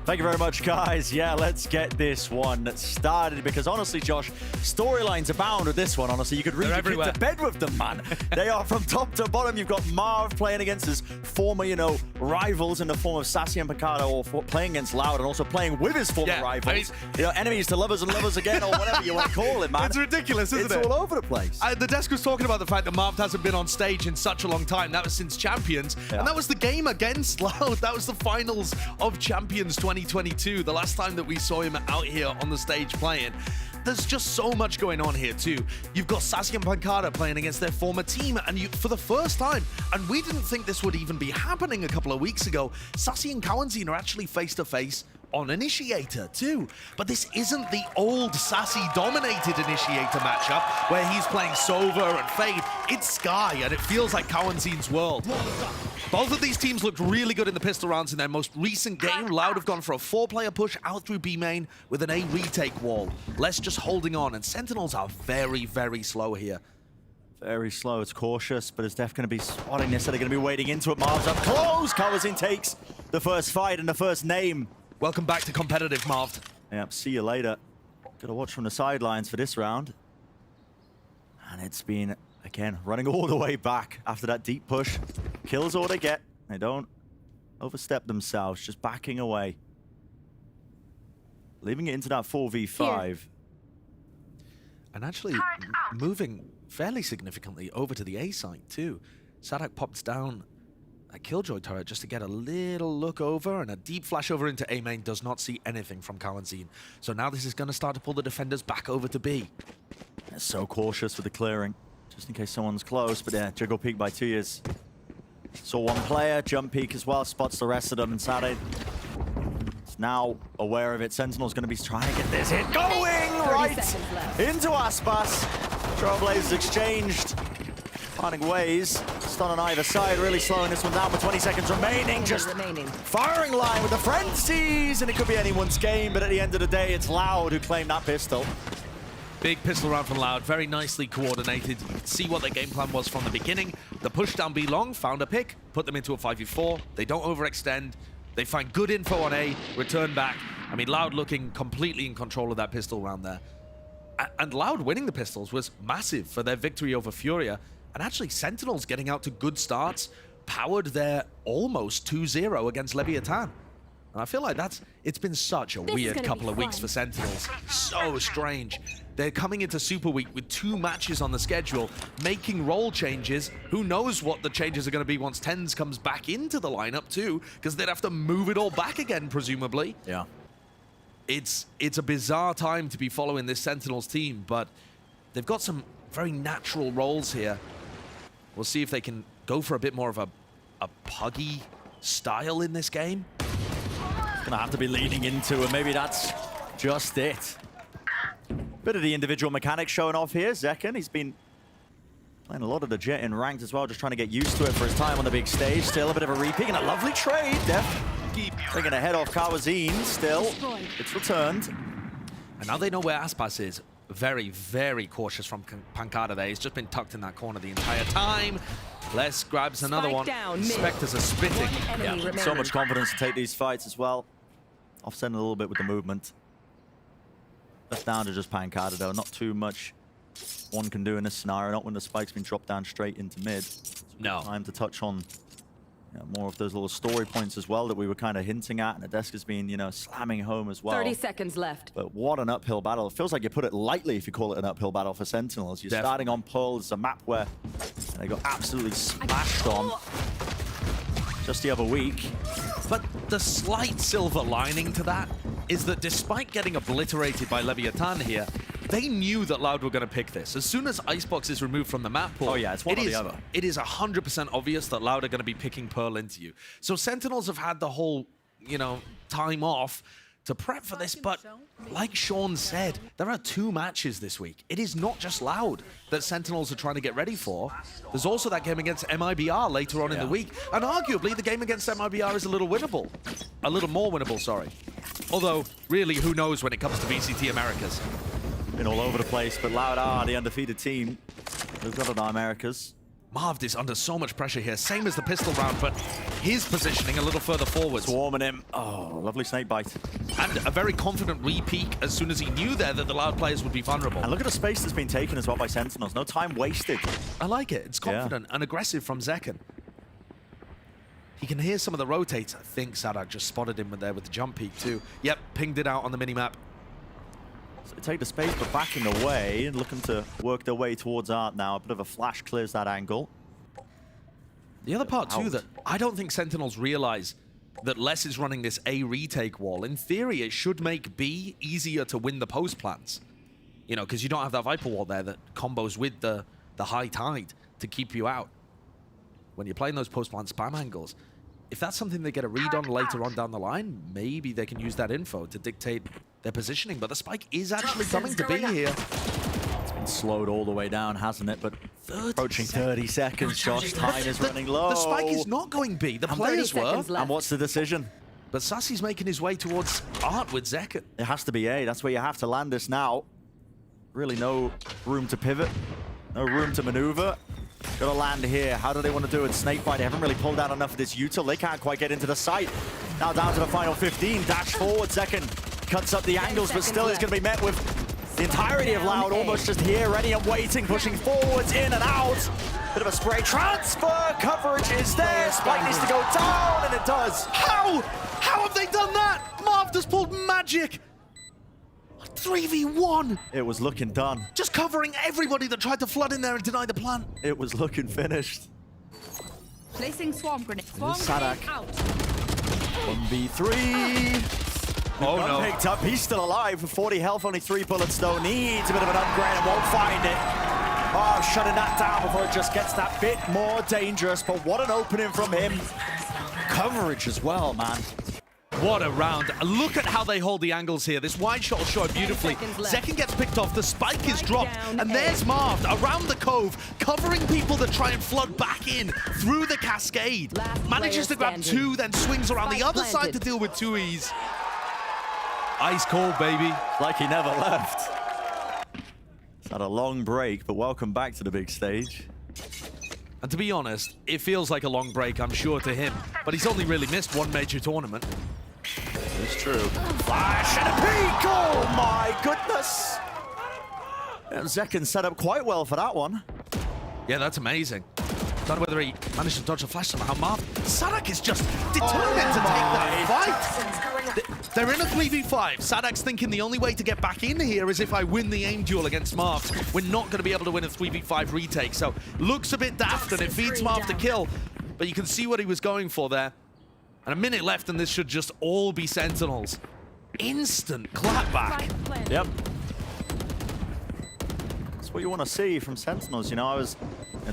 Thank you very much, guys. Yeah, let's get this one started because honestly, Josh, storylines abound with this one. Honestly, you could read your kid to bed with them, man. They are from top to bottom. You've got Marv playing against his former, rivals in the form of Sassy and Picardo, or playing against Loud, and also playing with his former rivals. I mean, enemies to lovers and lovers again, or whatever you want to call it, man. It's ridiculous, isn't it? It's all over the place. The desk was talking about the fact that Marv hasn't been on stage in such a long time. That was since Champions. Yeah. And that was the game against Loud. That was the finals of Champions 2022, the last time that we saw him out here on the stage playing. There's just so much going on here too. You've got Sassy and Pancada playing against their former team, and for the first time, and we didn't think this would even be happening a couple of weeks ago, Sassy and Cowanzine are actually face-to-face on Initiator too. But this isn't the old Sassy-dominated Initiator matchup where he's playing Sova and Fade. It's Sky, and it feels like Cowanzine's world. Both of these teams looked really good in the pistol rounds in their most recent game. Loud have gone for a 4-player push out through B main with an A retake wall. Less just holding on, and Sentinels are very, very slow here. Very slow, it's cautious, but it's definitely going to be spotting this, so they're going to be wading into it. Marv's up close, Cowanzine takes the first fight and the first name. Welcome back to competitive, Marv. Yep, see you later. Gotta watch from the sidelines for this round. And it's been, again, running all the way back after that deep push. Kills all they get. They don't overstep themselves, just backing away. Leaving it into that 4v5. And actually moving fairly significantly over to the A site too. Sadak pops down a Killjoy turret just to get a little look over, and a deep flash over into A main does not see anything from Cowanzine. So now this is going to start to pull the defenders back over to B. They're so cautious with the clearing, just in case someone's close, but yeah, juggle peek by 2 years. Saw one player, jump peek as well, spots the rest of them, and Sade is now aware of it. Sentinel's going to be trying to get this hit going right into Aspas. Trailblazers exchanged, finding ways. Stun on either side, really slowing this one down with 20 seconds remaining. Just firing line with the frenzies, and it could be anyone's game, but at the end of the day, it's Loud who claimed that pistol. Big pistol round from Loud, very nicely coordinated. You can see what their game plan was from the beginning. The push down B long, found a pick, put them into a 5v4. They don't overextend. They find good info on A, return back. I mean, Loud looking completely in control of that pistol round there. And Loud winning the pistols was massive for their victory over Furia. And actually, Sentinels getting out to good starts powered their almost 2-0 against Leviathan. And I feel like it's been such a weird couple of weeks for Sentinels. So strange. They're coming into Super Week with 2 matches on the schedule, making role changes. Who knows what the changes are going to be once TenZ comes back into the lineup too, because they'd have to move it all back again, presumably. Yeah. It's a bizarre time to be following this Sentinels team, but they've got some very natural roles here. We'll see if they can go for a bit more of a puggy style in this game. Gonna have to be leaning into it. Maybe that's just it. Bit of the individual mechanics showing off here. Zekken, he's been playing a lot of the Jet in ranked as well, just trying to get used to it for his time on the big stage. Still a bit of a repeat and a lovely trade. Def taking a head off Cowanzine. Still, it's returned. And now they know where Aspas is. Very, very cautious from Pancada there. He's just been tucked in that corner the entire time. Les grabs another one. Spectres are spitting. Yeah, so much confidence to take these fights as well. Offsetting a little bit with the movement. Left down to just Pancada though. Not too much one can do in this scenario. Not when the spike's been dropped down straight into mid. No. Time to touch on more of those little story points as well that we were kind of hinting at, and the desk has been, slamming home as well. 30 seconds left. But what an uphill battle. It feels like you put it lightly if you call it an uphill battle for Sentinels. You're starting on Pearl. It's a map where they got absolutely smashed on just the other week. But the slight silver lining to that is that despite getting obliterated by Leviathan here, they knew that Loud were going to pick this. As soon as Icebox is removed from the map pool, it's one or the other. It is 100% obvious that Loud are going to be picking Pearl into you. So Sentinels have had the whole, time off to prep for this, but like Sean said, there are 2 matches this week. It is not just Loud that Sentinels are trying to get ready for. There's also that game against MIBR later on in the week, and arguably the game against MIBR is a little winnable. A little more winnable, sorry. Although, really, who knows when it comes to VCT Americas. Been all over the place, but Loud are the undefeated team. We've got it on Americas. Marv is under so much pressure here, same as the pistol round, but his positioning a little further forward. Swarming him. Oh, lovely snake bite. And a very confident re-peek as soon as he knew there that the Loud players would be vulnerable. And look at the space that's been taken as well by Sentinels. No time wasted. I like it. It's confident and aggressive from Zekken. He can hear some of the rotates. I think Sadak just spotted him there with the jump peek too. Yep, pinged it out on the minimap. So they take the space, but backing away and looking to work their way towards Art now. A bit of a flash clears that angle. The other part too that I don't think Sentinels realize that Les is running this A retake wall. In theory, it should make B easier to win the post plants. You know, because you don't have that Viper wall there that combos with the high tide to keep you out. When you're playing those post plant spam angles, if that's something they get a read on later on down the line, maybe they can use that info to dictate their positioning. But the spike is actually coming to B here. It's been slowed all the way down, hasn't it? But approaching 30 seconds, Josh. Time is running low. The spike is not going B. The players were. And what's the decision? But Sassy's making his way towards Art with Zekken. It has to be A. That's where you have to land this now. Really no room to pivot. No room to maneuver. Gotta land here. How do they want to do it? Snakebite, they haven't really pulled out enough of this util. They can't quite get into the site. Now down to the final 15. Dash forward. Zekken cuts up the angles, but still is going to be met with the entirety of Loud almost just here, ready and waiting, pushing forwards, in and out. Bit of a spray transfer. Coverage is there. Spike needs to go down, and it does. How? How have they done that? Marv just pulled magic. 3v1. It was looking done. Just covering everybody that tried to flood in there and deny the plant. It was looking finished. Placing swarm grenade. Swarm Sadak. grenade out. 1v3. Oh no. Picked up. He's still alive with 40 health, only 3 bullets though. Needs a bit of an upgrade and won't find it. Oh, shutting that down before it just gets that bit more dangerous. But what an opening from him. Coverage as well, man. What a round. Look at how they hold the angles here. This wide shot will show it beautifully. Zekken gets picked off, the spike is dropped, and there's Marv around the cove, covering people that try and flood back in through the cascade. Manages to grab 2, then swings around the other side to deal with 2Es. Ice cold, baby. Like he never left. It's had a long break, but welcome back to the big stage. And to be honest, it feels like a long break, I'm sure, to him. But he's only really missed 1 major tournament. It's true. Flash and a peek! Oh my goodness! And Zekken set up quite well for that one. Yeah, that's amazing. Don't know whether he managed to dodge a flash somehow. Marv, Sadak is just determined to take that fight. They're in a 3v5. Sadak's thinking the only way to get back in here is if I win the aim duel against Marv. We're not going to be able to win a 3v5 retake, so looks a bit daft and it feeds Marv to kill. But you can see what he was going for there. And a minute left and this should just all be Sentinels. Instant clapback. Yep. That's what you want to see from Sentinels. You know, I was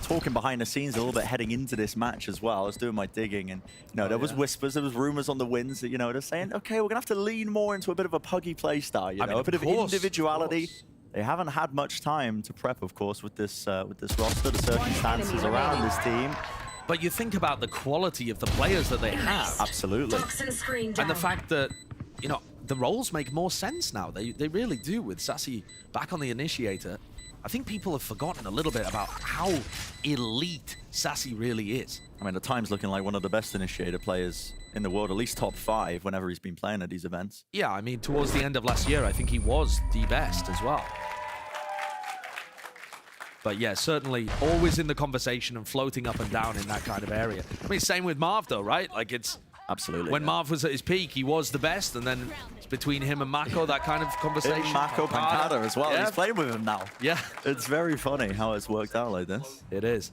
talking behind the scenes a little bit heading into this match as well. I was doing my digging and, you know, there was whispers, there was rumors on the wins that, you know, they're saying, okay, we're going to have to lean more into a bit of a puggy play style, you know, a bit of individuality. They haven't had much time to prep, of course, with this roster, the circumstances around this team. But you think about the quality of the players that they have. Absolutely. And the fact that, you know, the roles make more sense now. They really do with Sassy back on the initiator. I think people have forgotten a little bit about how elite Sassy really is. I mean, at times looking like one of the best initiator players in the world, at least top 5 whenever he's been playing at these events. Yeah, I mean, towards the end of last year, I think he was the best as well. But yeah, certainly always in the conversation and floating up and down in that kind of area. I mean, same with Marv though, right? Like it's... Absolutely. When Marv was at his peak, he was the best, and then it's between him and Mako, that kind of conversation. Mako Pancada as well. Yeah. He's playing with him now. Yeah. It's very funny how it's worked out like this. It is.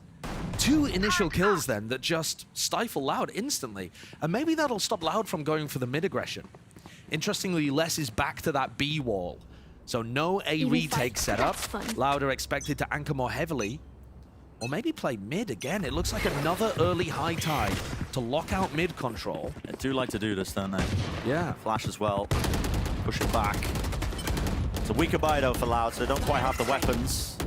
2 initial kills then that just stifle Loud instantly. And maybe that'll stop Loud from going for the mid-aggression. Interestingly, Les is back to that B wall. So no A retake setup. Loud are expected to anchor more heavily. Or maybe play mid again. It looks like another early high tide to lock out mid control. They do like to do this, don't they? Yeah. Flash as well. Push it back. It's a weaker buy though for Loud, so they don't quite have the weapons.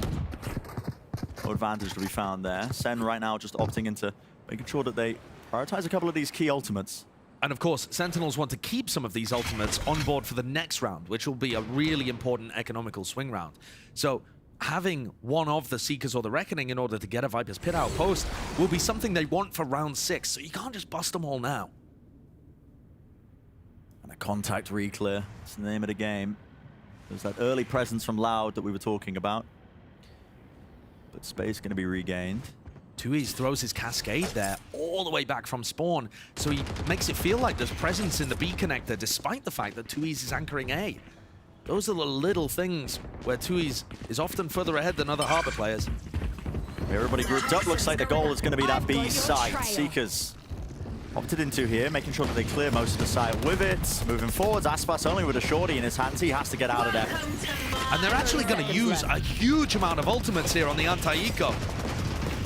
No advantage to be found there. Sen right now just opting into making sure that they prioritize a couple of these key ultimates. And of course, Sentinels want to keep some of these ultimates on board for the next round, which will be a really important economical swing round. So having one of the Seekers or the Reckoning in order to get a Viper's Pit outpost will be something they want for round 6, so you can't just bust them all now. And a contact re-clear. It's the name of the game. There's that early presence from Loud that we were talking about. But space going to be regained. Tuiz throws his Cascade there all the way back from spawn, so he makes it feel like there's presence in the B connector, despite the fact that Tuiz is anchoring A. Those are the little things where Tuiz is often further ahead than other Harbor players. Everybody grouped up. Looks like the goal is going to be that B site. Seekers opted into here, making sure that they clear most of the site with it. Moving forwards, Aspas only with a shorty in his hands. He has to get out of there. And they're actually going to use a huge amount of ultimates here on the anti-eco,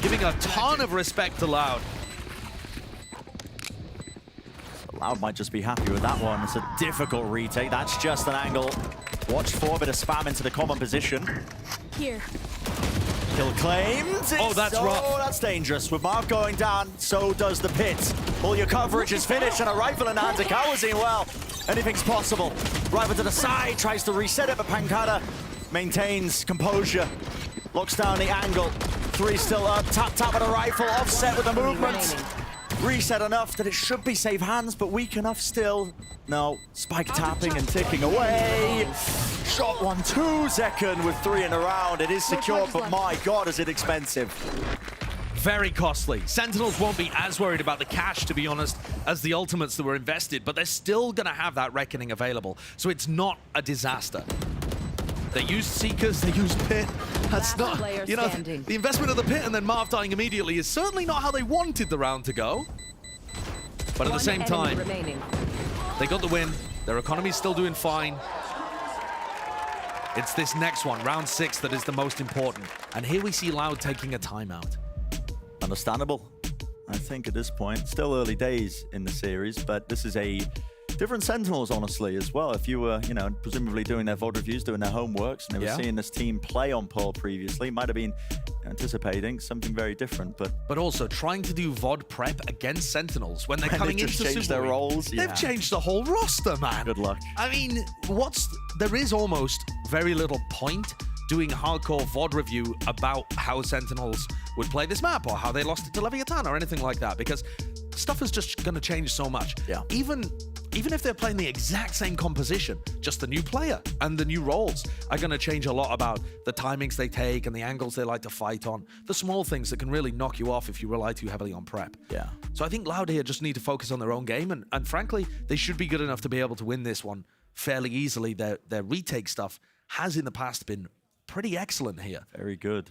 giving a ton of respect to Loud. Loud might just be happy with that one. It's a difficult retake. That's just an angle. Watch for a bit of spam into the common position. Here. Kill claimed. Oh, that's rough. Oh, that's dangerous. With Mark going down, so does the pit. All your coverage is finished, and a rifle in hand to Kawazin. Well, anything's possible. Rifle to the side, tries to reset it, but Pancada maintains composure. Locks down the angle. 3 still up. Tap with a rifle. Offset with the movement. Reset enough that it should be safe hands, but weak enough still. No, Spike tapping and ticking away. Shot 1-2, Zekken with 3 in a round. It is secure, but my God, is it expensive. Very costly. Sentinels won't be as worried about the cash, to be honest, as the ultimates that were invested, but they're still going to have that Reckoning available, so it's not a disaster. They used Seekers, they used Pit. That's not, you know, the investment of the Pit and then Marv dying immediately is certainly not how they wanted the round to go. But at the same time, they got the win. Their economy's still doing fine. It's this next one, round 6, that is the most important. And here we see Loud taking a timeout. Understandable, I think, at this point. Still early days in the series, but this is a different Sentinels, honestly, as well. If you were, you know, presumably doing their VOD reviews, doing their homeworks, and they were seeing this team play on Pearl previously, might have been anticipating something very different, but also trying to do VOD prep against Sentinels when they're coming into Super changed their League. roles. They've changed the whole roster, man. Good luck. I mean, there is almost very little point doing hardcore VOD review about how Sentinels would play this map or how they lost it to Leviathan or anything like that, because stuff is just going to change so much. Yeah. Even if they're playing the exact same composition, just the new player and the new roles are going to change a lot about the timings they take and the angles they like to fight on. The small things that can really knock you off if you rely too heavily on prep. Yeah. So I think Loud here just need to focus on their own game, and frankly, they should be good enough to be able to win this one fairly easily. Their retake stuff has in the past been pretty excellent here. Very good.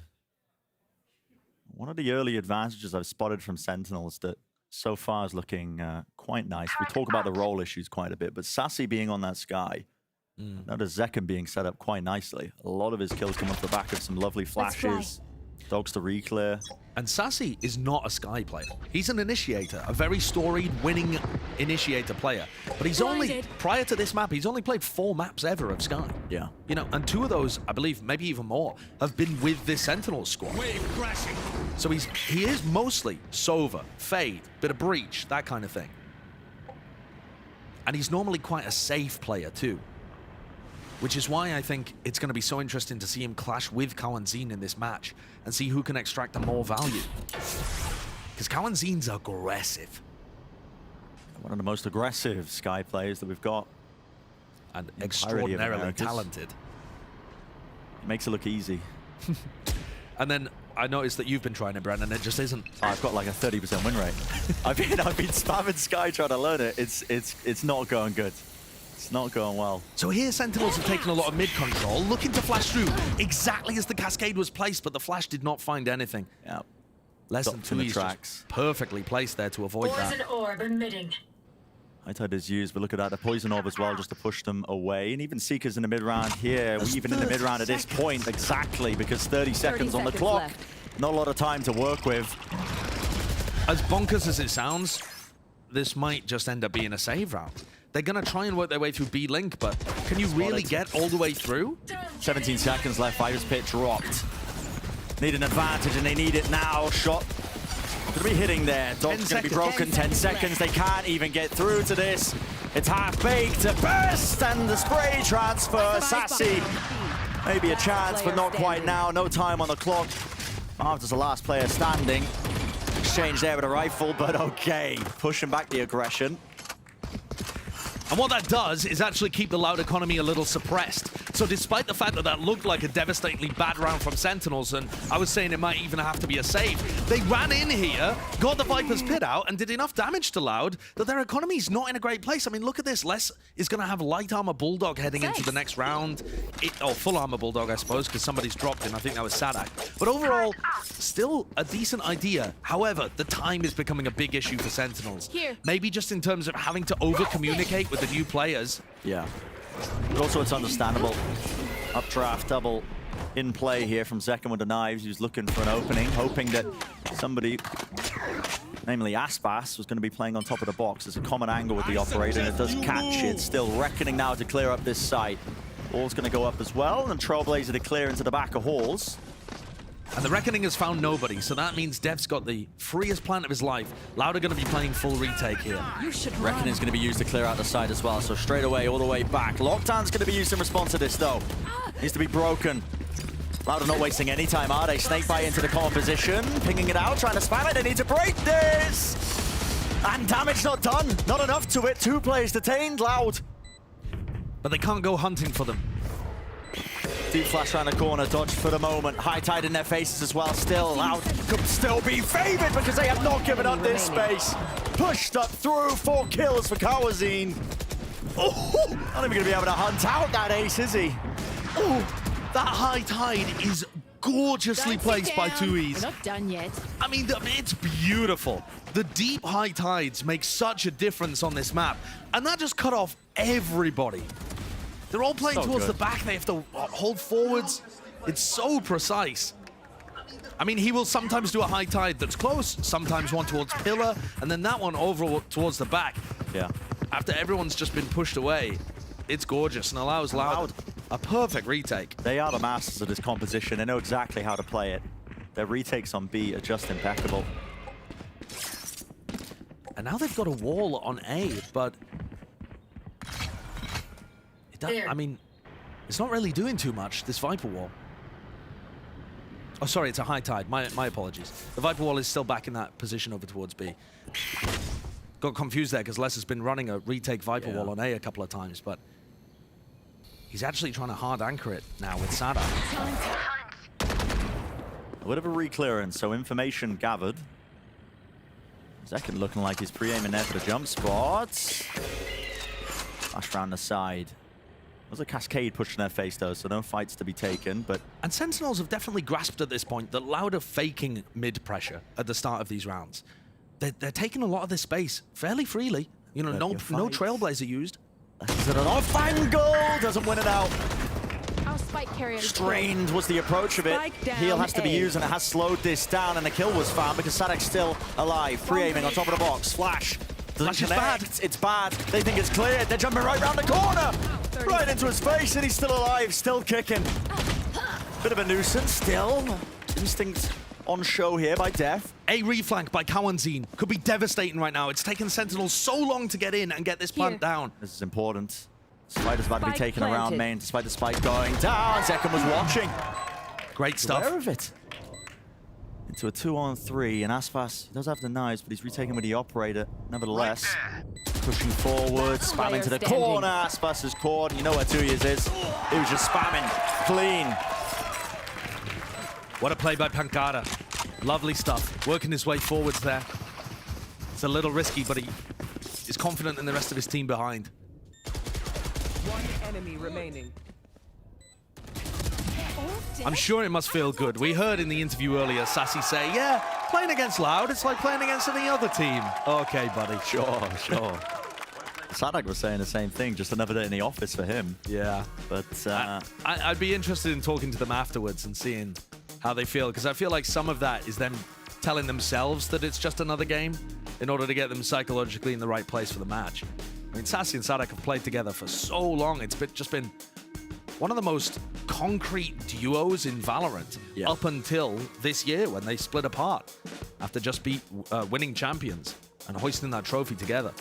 One of the early advantages I've spotted from Sentinels that so far is looking quite nice. We talk about the role issues quite a bit, but Sassy being on that Sky, notice Zekken being set up quite nicely. A lot of his kills come off the back of some lovely flashes. Dogs to re-clear. And Sassy is not a Sky player. He's an initiator, a very storied, winning initiator player. But he's only, prior to this map, he's only played 4 maps ever of Sky. Yeah. You know, and 2 of those, I believe, maybe even more, have been with this Sentinel squad. Wave crashing. So he is mostly Sova, Fade, bit of Breach, that kind of thing. And he's normally quite a safe player too, which is why I think it's going to be so interesting to see him clash with Kawazin in this match and see who can extract the more value. Because Kawazin's aggressive. One of the most aggressive Sky players that we've got. And extraordinarily talented. It makes it look easy. And then I noticed that you've been trying it, Brendan, and it just isn't. I've got like a 30% win rate. I've been spamming Sky trying to learn it. It's not going good. It's not going well. So here Sentinels have taken a lot of mid control, looking to flash through exactly as the Cascade was placed, but the flash did not find anything. Yeah. Less than 2 tracks. Perfectly placed there to avoid that. Poison orb emitting. High Tide is used, but look at that, the Poison Orb as well, just to push them away. And even Seekers in the mid-round here, even in the mid-round at this point, exactly, because 30 seconds on the clock. Left. Not a lot of time to work with. As bonkers as it sounds, this might just end up being a save round. They're going to try and work their way through B-Link, but can you really get all the way through? 17 seconds left, Viper's Pit dropped. Need an advantage, and they need it now. Shot going to be hitting there. Dog's going to be broken. 10 seconds. They can't even get through to this. It's half-baked to burst, and the spray transfer. Sassy Maybe a chance, but not quite now. No time on the clock. Marv is the last player standing. Exchange there with a rifle, but okay. Pushing back the aggression. And what that does is actually keep the Loud economy a little suppressed. So despite the fact that that looked like a devastatingly bad round from Sentinels, and I was saying it might even have to be a save, they ran in here, got the Viper's pit out, and did enough damage to Loud that their economy's not in a great place. I mean, look at this. Les is going to have light armor Bulldog heading into the next round. Full armor Bulldog, I suppose, because somebody's dropped him. I think that was Sadak. But overall, still a decent idea. However, the time is becoming a big issue for Sentinels. Maybe just in terms of having to over-communicate with the new players. Yeah. But also it's understandable. Updraft double in play here from Zekken with the knives. He was looking for an opening, hoping that somebody, namely Aspas, was going to be playing on top of the box. There's a common angle with the operator, and it does catch it. Still reckoning now to clear up this site. Hall's going to go up as well, and Trailblazer to clear into the back of Halls. And the Reckoning has found nobody, so that means Dev's got the freest plant of his life. Loud are going to be playing full retake here. Reckoning's going to be used to clear out the side as well, so straight away, all the way back. Lockdown's going to be used in response to this, though. Needs to be broken. Loud are not wasting any time, are they? Snakebite into the common position, pinging it out, trying to spam it. They need to break this! And damage not done. Not enough to it. 2 players detained, Loud. But they can't go hunting for them. Deep flash around the corner, dodged for the moment. High tide in their faces as well. Still, Loud could still be favored because they have not given up this space. Pushed up through, 4 kills for Kawazine. Oh, not even going to be able to hunt out that ace, is he? Oh, that high tide is gorgeously placed by 2Es. We're not done yet. I mean, it's beautiful. The deep high tides make such a difference on this map. And that just cut off everybody. They're all playing towards the back. They have to hold forwards. It's so precise. I mean, he will sometimes do a high tide that's close, sometimes one towards pillar, and then that one over towards the back. Yeah. After everyone's just been pushed away, it's gorgeous and allows Loud a perfect retake. They are the masters of this composition. They know exactly how to play it. Their retakes on B are just impeccable. And now they've got a wall on A, but I mean, it's not really doing too much, this Viper wall. Oh, sorry, it's a high tide. My apologies. The Viper wall is still back in that position over towards B. Got confused there because Les has been running a retake Viper wall on A a couple of times, but he's actually trying to hard anchor it now with Sadak. A bit of a re-clearance, so information gathered. Zekken looking like he's pre-aiming there for the jump spot. Flash around the side. There's a cascade pushing their face, though, so no fights to be taken, but... And Sentinels have definitely grasped at this point that Loud are faking mid-pressure at the start of these rounds. They're taking a lot of this space fairly freely. You know, no Trailblazer used. Is it an off angle? Doesn't win it out. Our spike carrier. Strained was the approach of it. Heal has to be used, and it has slowed this down, and the kill was found because Sadak's still alive. Pre-aiming on top of the box. Flash. Flash is bad. It's bad. They think it's cleared. They're jumping right around the corner. Right into his face, and he's still alive, still kicking. Bit of a nuisance still. Instinct on show here by Def. A reflank by Kawazine could be devastating right now. It's taken Sentinels so long to get in and get this plant down. This is important. Spider's about to be taken around main, despite the spike going down. Zekken was watching. Great stuff. Aware of it. Into a 2-on-3, and Aspas does have the knives, but he's retaking with the operator, nevertheless. Pushing forward, spamming to the corner. Aspas is caught. You know where 2Es is. He was just spamming. Clean. What a play by Pankara. Lovely stuff. Working his way forwards there. It's a little risky, but he is confident in the rest of his team behind. One enemy remaining. I'm sure it must feel good. We heard in the interview earlier Sassy say, yeah, playing against Loud, it's like playing against any other team. Okay, buddy. Sure. Sadak was saying the same thing, just another day in the office for him. Yeah. But I'd be interested in talking to them afterwards and seeing how they feel, because I feel like some of that is them telling themselves that it's just another game in order to get them psychologically in the right place for the match. I mean, Sassy and Sadak have played together for so long. It's just been one of the most concrete duos in VALORANT up until this year when they split apart after just winning champions and hoisting that trophy together.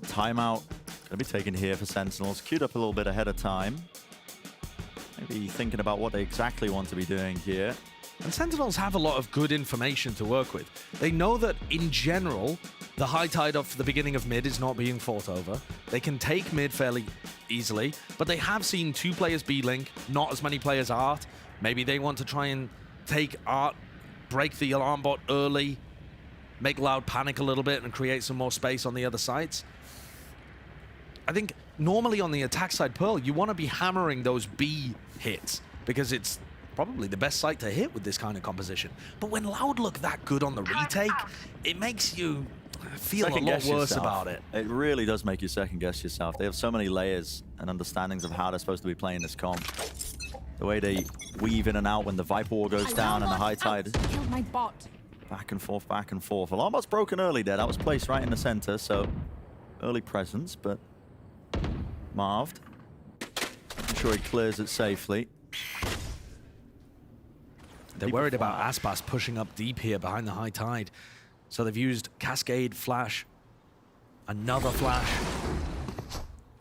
Timeout going to be taken here for Sentinels. Queued up a little bit ahead of time. Maybe thinking about what they exactly want to be doing here. And Sentinels have a lot of good information to work with. They know that, in general, the high tide of the beginning of mid is not being fought over. They can take mid fairly easily, but they have seen 2 players B-Link, not as many players Art. Maybe they want to try and take Art, break the alarm bot early, make Loud panic a little bit and create some more space on the other sides. I think normally on the attack side, Pearl, you want to be hammering those B hits because it's probably the best site to hit with this kind of composition. But when Loud look that good on the retake, it makes you feel a lot worse about it. It really does make you second guess yourself. They have so many layers and understandings of how they're supposed to be playing this comp. The way they weave in and out when the Viper Wall goes down and the high tide. Killed my bot. Back and forth, back and forth. Alarm bot's broken early there. That was placed right in the center, so early presence, but Marved. I'm sure he clears it safely. They're worried about Aspas pushing up deep here behind the high tide. So they've used Cascade, Flash, another Flash,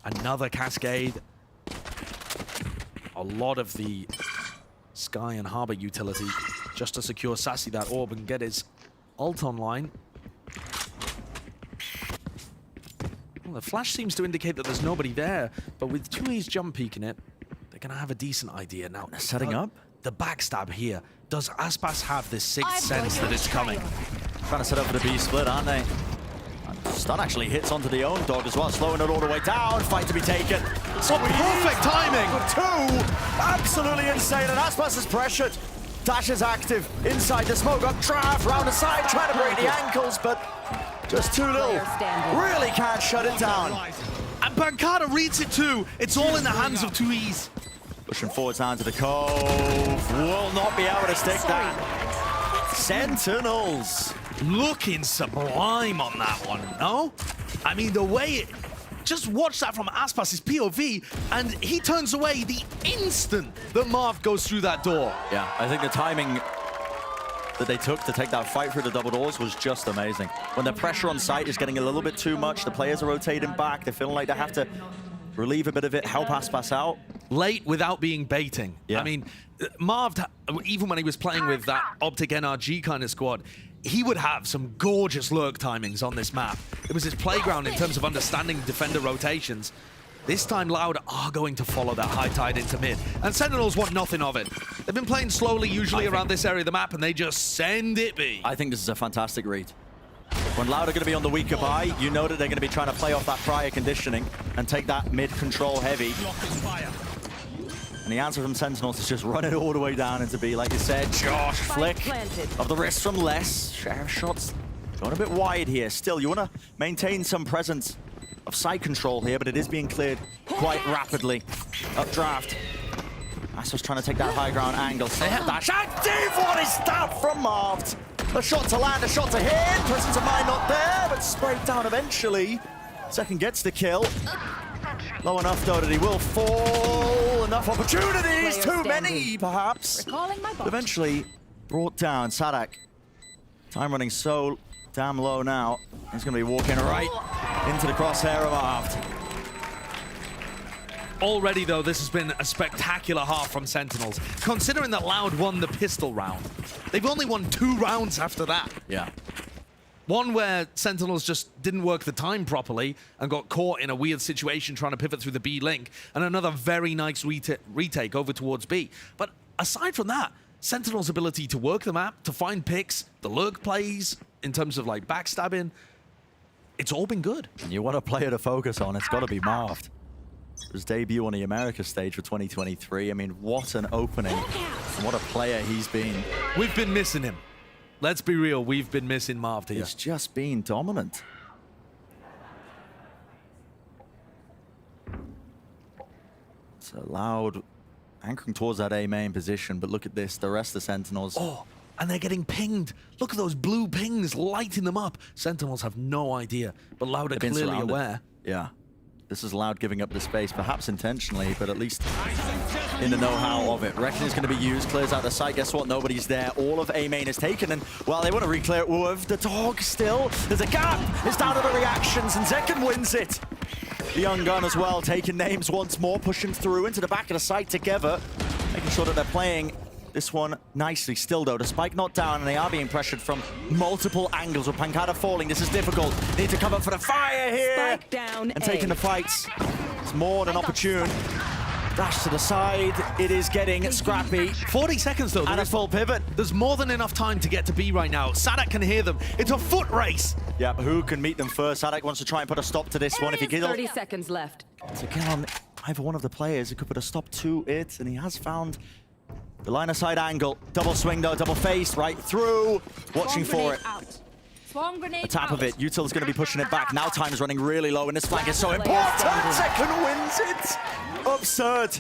another Cascade. A lot of the Sky and Harbor utility just to secure Sassy that orb and get his ult online. Well, the Flash seems to indicate that there's nobody there, but with 2E's jump peeking it, they're going to have a decent idea. Now, setting up? The backstab here. Does Aspas have this sixth sense that it's coming? Trying to set up for the B split, aren't they? And stun actually hits onto the own dog as well, slowing it all the way down. Fight to be taken. So perfect timing! Two! Absolutely insane, and Aspas is pressured. Dash is active. Inside the smoke, up Trav, round the side, trying to break the ankles, but just too little. Really can't shut it down. And Bancada reads it too. It's all in the hands of 2E's. Pushing forwards down to the cove. Will not be able to stick that. Sentinels. Looking sublime on that one, no? I mean, the way it... Just watch that from Aspas' POV, and he turns away the instant that Marv goes through that door. Yeah, I think the timing that they took to take that fight through the double doors was just amazing. When the pressure on site is getting a little bit too much, the players are rotating back, they're feeling like they have to relieve a bit of it, help Aspas out. Late without being baiting. Yeah. I mean, Marv, even when he was playing with that Optic NRG kind of squad, he would have some gorgeous lurk timings on this map. It was his playground in terms of understanding defender rotations. This time Loud are going to follow that high tide into mid, and Sentinels want nothing of it. They've been playing slowly usually around this area of the map, and they just send it be. I think this is a fantastic read. When Loud are going to be on the weaker buy, you know that they're going to be trying to play off that prior conditioning and take that mid control heavy. And the answer from Sentinels is just run it all the way down into B, like you said. Josh, flick of the wrist from Les. Sheriff shots going a bit wide here. Still, you want to maintain some presence of side control here, but it is being cleared quite rapidly. Updraft. Aspas trying to take that high ground angle. Dash active! What is that from Marved? A shot to land, a shot to hit. Presence of mind not there, but sprayed down eventually. Second gets the kill. Low enough though that he will fall. Enough opportunities, too many perhaps. But eventually brought down. Sadak, time running so damn low now. He's going to be walking right into the crosshair of Marved. Already, though, this has been a spectacular half from Sentinels. Considering that Loud won the pistol round, they've only won 2 rounds after that. Yeah. One where Sentinels just didn't work the time properly and got caught in a weird situation trying to pivot through the B link, and another very nice retake over towards B. But aside from that, Sentinels' ability to work the map, to find picks, the lurk plays, in terms of like backstabbing, it's all been good. And you want a player to focus on, it's got to be Marved. His debut on the Americas stage for 2023. I mean, what an opening. And what a player he's been. We've been missing him. Let's be real, we've been missing Marv here. He's just been dominant. So Loud anchoring towards that A main position, but look at this, the rest of the Sentinels. Oh, and they're getting pinged. Look at those blue pings lighting them up. Sentinels have no idea, but Loud are clearly aware. Yeah. This is Loud giving up the space, perhaps intentionally, but at least in the know-how of it. Reckoning is going to be used, clears out the site. Guess what? Nobody's there. All of A main is taken, and well, they want to re-clear it with the dog still. There's a gap. It's down to the reactions, and Zekken wins it. The young gun as well, taking names once more, pushing through into the back of the site together. making sure that they're playing this one nicely still, though. The spike not down, and they are being pressured from multiple angles. With Pancada falling, this is difficult. Need to come up for the fire here. Spike down and taking the fights. It's more than opportune. Dash to the side. It is getting scrappy. 40 seconds, though. And a full pivot. There's more than enough time to get to B right now. Sadak can hear them. It's a foot race. Yeah, but who can meet them first? Sadak wants to try and put a stop to this one. If he kills 30 seconds left. to get on either one of the players, he could put a stop to it, and he has found the line of sight angle. Double swing, though, double face, right through. Watching for it. Swarm grenade The tap out. of it. Util's going to be pushing it back. Now time is running really low, and this flank is so important. Second wins it. Absurd.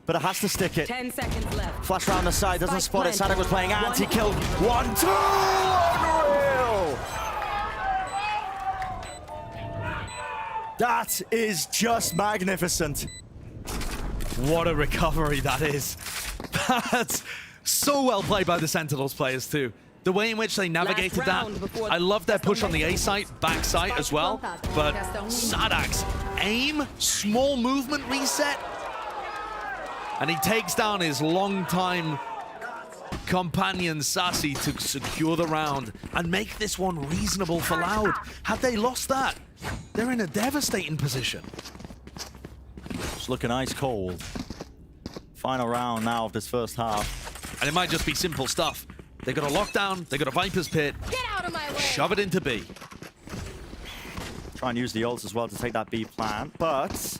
But it has to stick it. 10 seconds left. Flash round the side, doesn't spot it. planted. Sadak was playing anti-kill. 1-2. Unreal. That is just magnificent. What a recovery that is. That's so well played by the Sentinels players too. The way in which they navigated that. I love their push on the A site, back site as well. But Sadak's aim, small movement reset. And he takes down his longtime companion Sassy to secure the round and make this one reasonable for Loud. Had they lost that, they're in a devastating position. It's looking ice cold. Final round now of this first half. And it might just be simple stuff. They got a lockdown, they got a Viper's Pit. Get out of my way. Shove it into B. Try and use the ults as well to take that B plant, but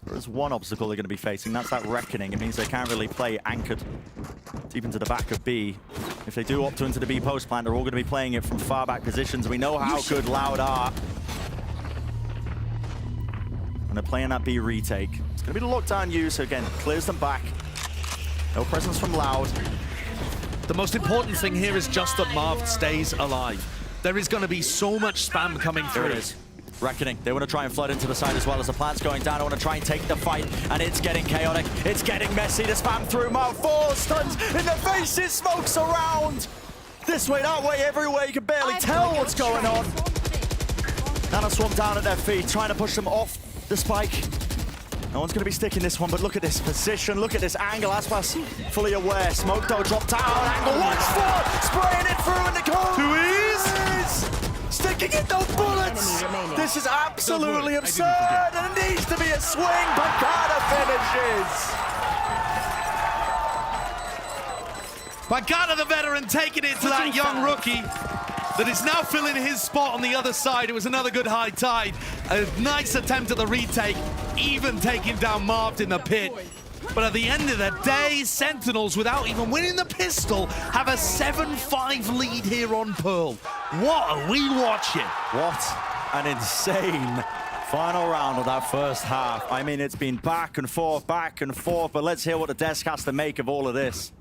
there is one obstacle they're going to be facing. That's that Reckoning. It means they can't really play anchored deep into the back of B. If they do opt into the B post plant, they're all going to be playing it from far back positions. We know how good Loud are. And they're playing that B retake. It's going to be the lockdown use. Again, clears them back. No presence from Loud. The most important thing here is just that Marv stays alive. There is going to be so much spam coming through. There it is. Reckoning. They want to try and flood into the side as well as the plant's going down. I want to try and take the fight, and it's getting chaotic. It's getting messy. The spam through. Marv 4 stuns in the face. It smokes around. This way, that way, everywhere. You can barely tell what's going on. Nana Swarm down at their feet, trying to push them off the spike. No one's going to be sticking this one, but look at this position. Look at this angle. Aspas fully aware. Smoke though dropped down. Angle 1-4. Spraying it through in the cone. 2Es. Sticking it, no bullets. This is absolutely absurd. And it needs to be a swing. Pancada finishes. Pancada, the veteran, taking it to that young rookie that is now filling his spot on the other side. It was another good high tide. A nice attempt at the retake, even taking down Marv in the pit. But at the end of the day, Sentinels, without even winning the pistol, have a 7-5 lead here on Pearl. What are we watching? What an insane final round of that first half. I mean, it's been back and forth, but let's hear what the desk has to make of all of this.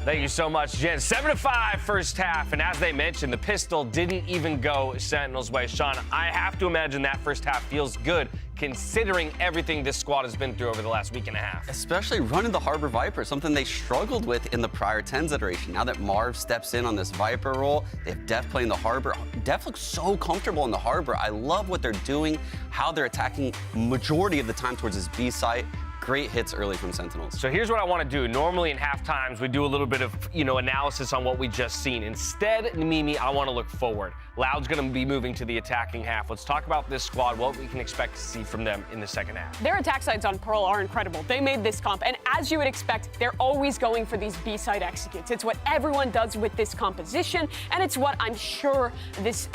Thank you so much, Jen. 7-5 first half, and as they mentioned, the pistol didn't even go Sentinel's way. Sean, I have to imagine that first half feels good, considering everything this squad has been through over the last week and a half. Especially running the Harbor Viper, something they struggled with in the prior 10s iteration. Now that Marv steps in on this Viper role, they have Def playing the Harbor. Def looks so comfortable in the Harbor. I love what they're doing, how they're attacking majority of the time towards this B site. Great hits early from Sentinels. So here's what I want to do. Normally in half times, we do a little bit of, analysis on what we just seen. Instead, Mimi, I want to look forward. Loud's going to be moving to the attacking half. Let's talk about this squad, what we can expect to see from them in the second half. Their attack sides on Pearl are incredible. They made this comp, and as you would expect, they're always going for these B-side executes. It's what everyone does with this composition, and it's what I'm sure this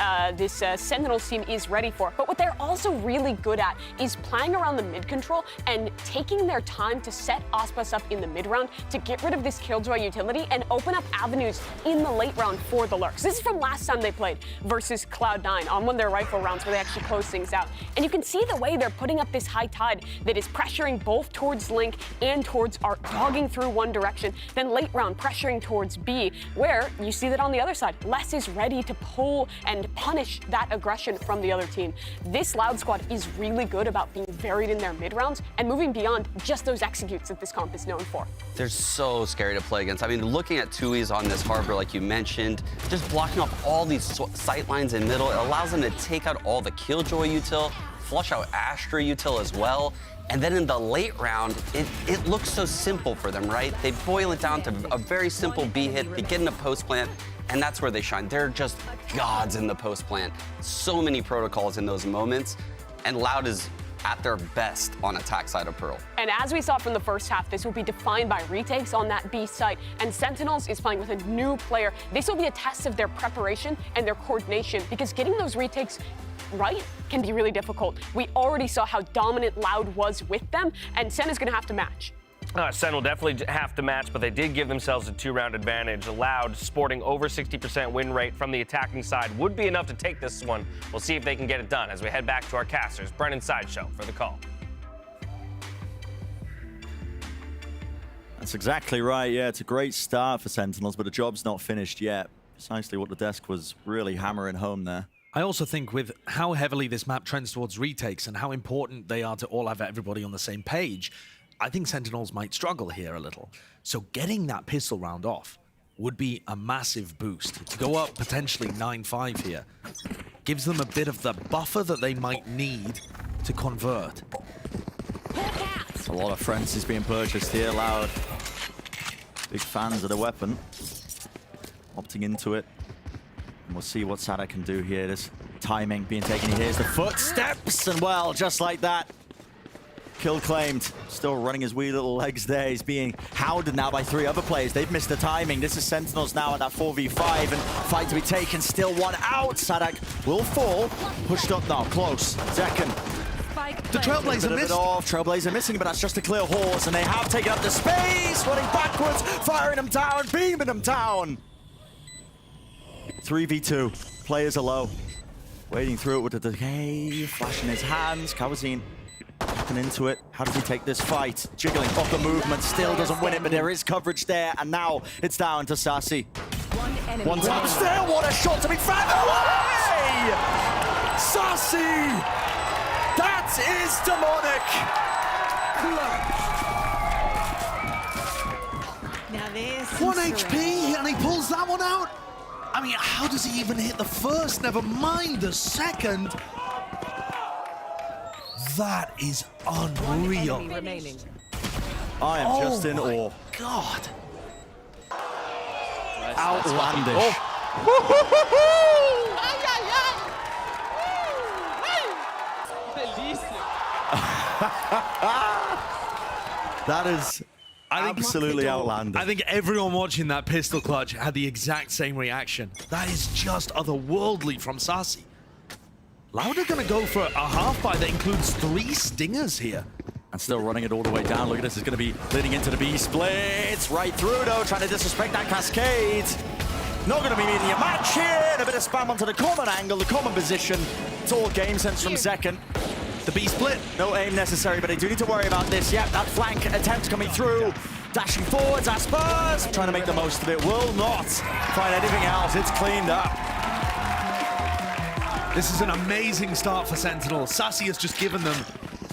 Sentinels team is ready for. But what they're also really good at is playing around the mid control and taking their time to set Aspas up in the mid round to get rid of this Killjoy utility and open up avenues in the late round for the Lurks. This is from last time they played versus Cloud9 on one of their rifle rounds where they actually close things out. And you can see the way they're putting up this high tide that is pressuring both towards Link and towards Art, dogging through one direction, then late round pressuring towards B, where you see that on the other side, Les is ready to pull and punish that aggression from the other team. This Loud squad is really good about being varied in their mid rounds and moving beyond just those executes that this comp is known for. They're so scary to play against. I mean, looking at 2Es on this Harbor, like you mentioned, just blocking off all these sight lines in middle, it allows them to take out all the Killjoy util, flush out Astra util as well. And then in the late round, it looks so simple for them, right? They boil it down to a very simple B hit, they get in a post plant, and that's where they shine. They're just gods in the post plant. So many protocols in those moments, and Loud is at their best on attack side of Pearl. And as we saw from the first half, this will be defined by retakes on that B site. And Sentinels is playing with a new player. This will be a test of their preparation and their coordination, because getting those retakes right can be really difficult. We already saw how dominant Loud was with them, and Sen is going to have to match. Sen will definitely have to match, but they did give themselves a 2-round advantage. Loud, sporting over 60% win rate from the attacking side, would be enough to take this one. We'll see if they can get it done as we head back to our casters. Brennan Sideshow for the call. That's exactly right. Yeah, it's a great start for Sentinels, but the job's not finished yet. Precisely what the desk was really hammering home there. I also think with how heavily this map trends towards retakes and how important they are to all have everybody on the same page, I think Sentinels might struggle here a little. So getting that pistol round off would be a massive boost. To go up potentially 9-5 here gives them a bit of the buffer that they might need to convert. A lot of frenzies being purchased here. Loud, big fans of the weapon, opting into it. And we'll see what Sada can do here. This timing being taken. He hears the footsteps, and well, just like that, kill claimed. Still running his wee little legs there. He's being hounded now by 3 other players. They've missed the timing. This is Sentinels now at that 4v5, and fight to be taken. Still one out. Sadak will fall. Pushed up now, close. Zekken. The Trailblazer missed. Trailblazer missing, but that's just a clear horse, and they have taken up the space. Running backwards, firing them down, beaming them down. 3v2. Players are low. Wading through it with the decay, flashing his hands. Kawazine looking into it. How does he take this fight? Jiggling off the movement, still doesn't win it, but there is coverage there, and now it's down to Sassy. One touch there, what a shot to be found away! Sassy! That is demonic! Now there's 1 HP, and he pulls that one out. I mean, how does he even hit the first? Never mind the second. That is unreal. I am just in awe. God. Outlandish. That is absolutely outlandish. I think everyone watching that pistol clutch had the exact same reaction. That is just otherworldly from Sassy. Loud are going to go for a half buy that includes 3 stingers here. And still running it all the way down. Look at this, it's going to be leading into the B splits. Right through though, trying to disrespect that cascade. Not going to be meeting a match here. And a bit of spam onto the common angle, the common position. It's all game sense from Zekken. The B split. No aim necessary, but they do need to worry about this. Yep, that flank attempt coming through. Dashing forwards, Aspers. Trying to make the most of it. Will not find anything else. It's cleaned up. This is an amazing start for Sentinel. Sassy has just given them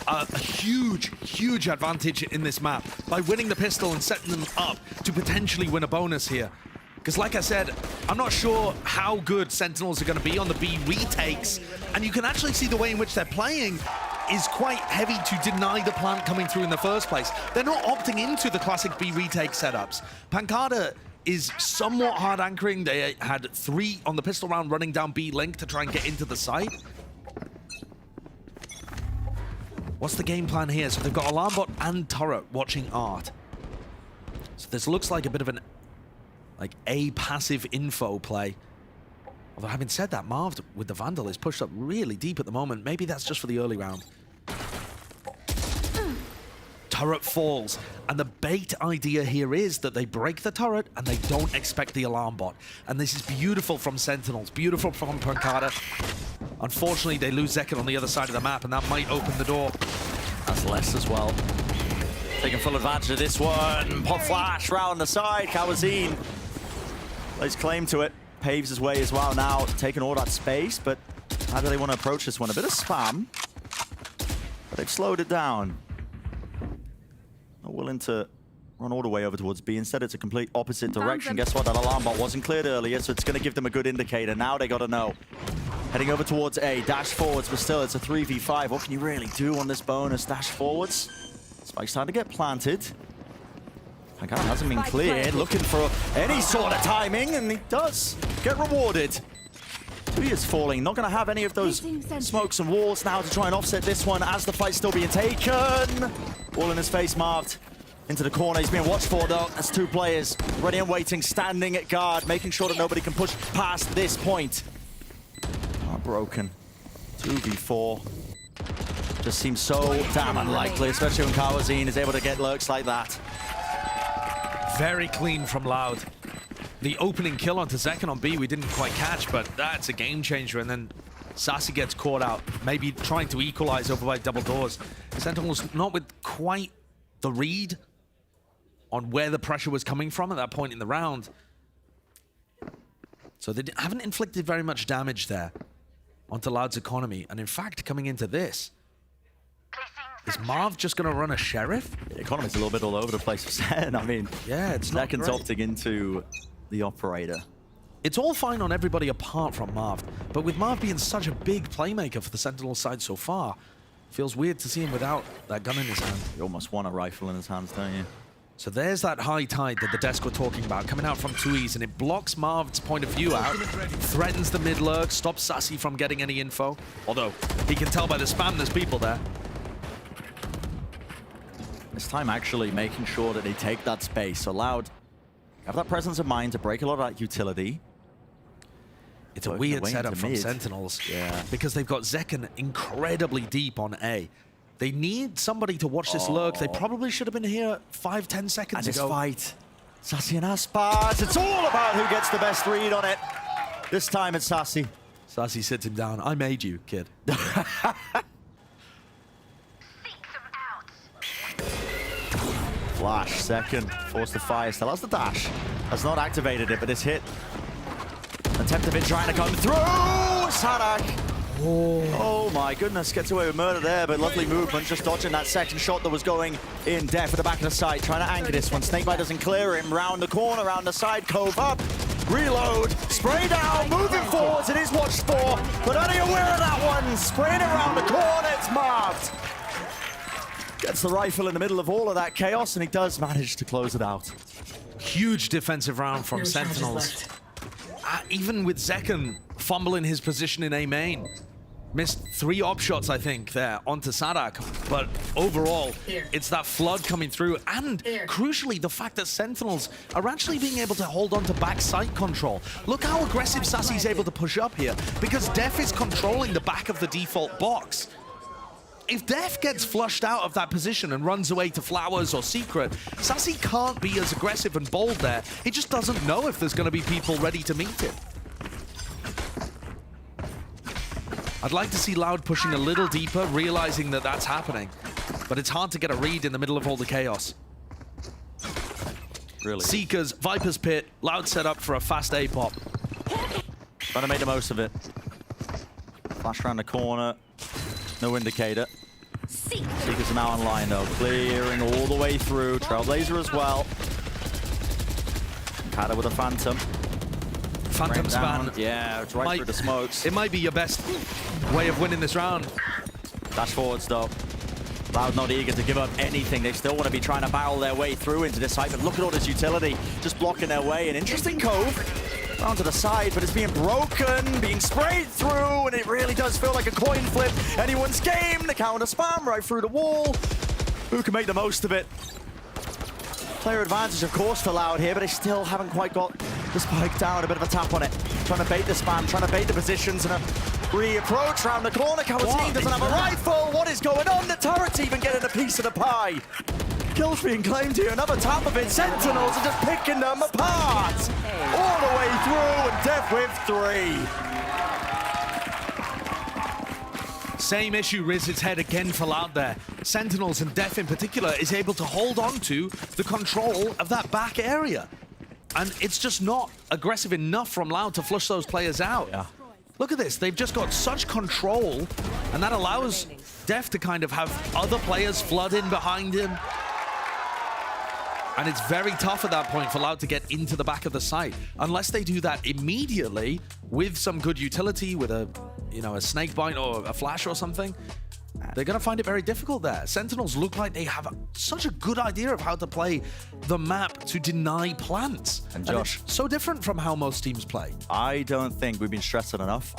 a huge, huge advantage in this map by winning the pistol and setting them up to potentially win a bonus here. Because like I said, I'm not sure how good Sentinels are going to be on the B retakes, and you can actually see the way in which they're playing is quite heavy to deny the plant coming through in the first place. They're not opting into the classic B retake setups. Pancada is somewhat hard anchoring. They had 3 on the pistol round running down B link to try and get into the site. What's the game plan here? So they've got Alarm Bot and Turret watching Art. So this looks like a bit of an a passive info play. Although having said that, Marv with the Vandal is pushed up really deep at the moment. Maybe that's just for the early round. Turret falls, and the bait idea here is that they break the turret and they don't expect the alarm bot. And this is beautiful from Sentinels, beautiful from Pancada. Unfortunately, they lose Zekken on the other side of the map, and that might open the door. That's less as well. Taking full advantage of this one. Pop flash round the side. Kawazine lays claim to it. Paves his way as well now, taking all that space, but how do they want to approach this one? A bit of spam, but they've slowed it down. Not willing to run all the way over towards B. Instead, it's a complete opposite direction. Guess what? That alarm bot wasn't cleared earlier, so it's going to give them a good indicator. Now they got to know. Heading over towards A, dash forwards, but still it's a 3v5. What can you really do on this bonus dash forwards? Spike's starting to get planted. Heineken hasn't been cleared, looking for any sort of timing, and he does get rewarded. He is falling, not going to have any of those smokes and walls now to try and offset this one as the fight's still being taken. All in his face, Marved. Into the corner, he's being watched for though. That's 2 players ready and waiting, standing at guard, making sure that nobody can push past this point. Broken. 2v4. Just seems so damn unlikely, especially when Kawazine is able to get lurks like that. Very clean from Loud. The opening kill onto Zekken on B we didn't quite catch, but that's a game changer. And then Sassy gets caught out, maybe trying to equalize over by double doors. Sentinels not with quite the read on where the pressure was coming from at that point in the round. So they haven't inflicted very much damage there onto Loud's economy. And in fact, coming into this, is Marv just going to run a Sheriff? The economy's a little bit all over the place for SEN. I mean, yeah, it's not Zeken's opting into the Operator. It's all fine on everybody apart from Marv. But with Marv being such a big playmaker for the Sentinel side so far, feels weird to see him without that gun in his hand. You almost want a rifle in his hands, don't you? So there's that high tide that the desk were talking about, coming out from 2Es, and it blocks Marv's point of view out, threatens the mid lurk, stops Sassy from getting any info. Although, he can tell by the spam there's people there. This time actually making sure that they take that space. So Loud have that presence of mind to break a lot of that utility. It's a weird setup from Sentinels. Yeah. Because they've got Zekken incredibly deep on A. They need somebody to watch this lurk. They probably should have been here 5-10 seconds ago. This fight, Sassy and Aspas. It's all about who gets the best read on it. This time it's Sassy. Sassy sits him down. I made you, kid. Flash, second, forced to fire. Still has the dash. Has not activated it, but it's hit. Attempt of it trying to come through. Sadak. Oh my goodness, gets away with murder there, but lovely movement, just dodging that second shot that was going in. Def at the back of the site, trying to anchor this one. Snakebite doesn't clear him. Round the corner, round the side, Cove up. Reload, spray down, moving forwards. It is watched for, but are they aware of that one? Spraying around the corner, it's marked. Gets the rifle in the middle of all of that chaos, and he does manage to close it out. Huge defensive round from Sentinels. Even with Zekken fumbling his position in A main. Missed 3 op shots, I think, there onto Sadak. But overall, it's that flood coming through. And crucially, the fact that Sentinels are actually being able to hold on to back site control. Look how aggressive Sassy's able to push up here, because Def is controlling the back of the default box. If Def gets flushed out of that position and runs away to Flowers or Secret, Sassy can't be as aggressive and bold there. He just doesn't know if there's going to be people ready to meet him. I'd like to see Loud pushing a little deeper, realizing that that's happening. But it's hard to get a read in the middle of all the chaos. Really? Seekers, Viper's Pit, Loud set up for a fast A pop. Trying to make the most of it. Flash around the corner. No indicator. Seekers are now online though, clearing all the way through. Trailblazer as well. Kada with a Phantom. Phantom span. Yeah, it's right through the smokes. It might be your best way of winning this round. Dash forwards though. Loud not eager to give up anything. They still want to be trying to barrel their way through into this site, but look at all this utility just blocking their way. An interesting cove. Down to the side, but it's being broken, being sprayed through, and it really does feel like a coin flip. Anyone's game, the counter spam right through the wall. Who can make the most of it? Player advantage, of course, for Loud here, but they still haven't quite got the spike down. A bit of a tap on it. Trying to bait the spam, trying to bait the positions, and a re-approach around the corner. Kawazine doesn't have a rifle. What is going on? The turret's even getting a piece of the pie. Kills being claimed here, another tap of it. Sentinels are just picking them apart. All the way through, and Def with 3. Same issue rears its head again for Loud there. Sentinels and Def in particular is able to hold on to the control of that back area. And it's just not aggressive enough from Loud to flush those players out. Yeah. Look at this, they've just got such control, and that allows Def to kind of have other players flood in behind him. And it's very tough at that point for Loud to get into the back of the site. Unless they do that immediately with some good utility, with a, you know, a snake bite or a flash or something, they're going to find it very difficult there. Sentinels look like they have such a good idea of how to play the map to deny plants. And Josh, it's so different from how most teams play. I don't think we've been stressing enough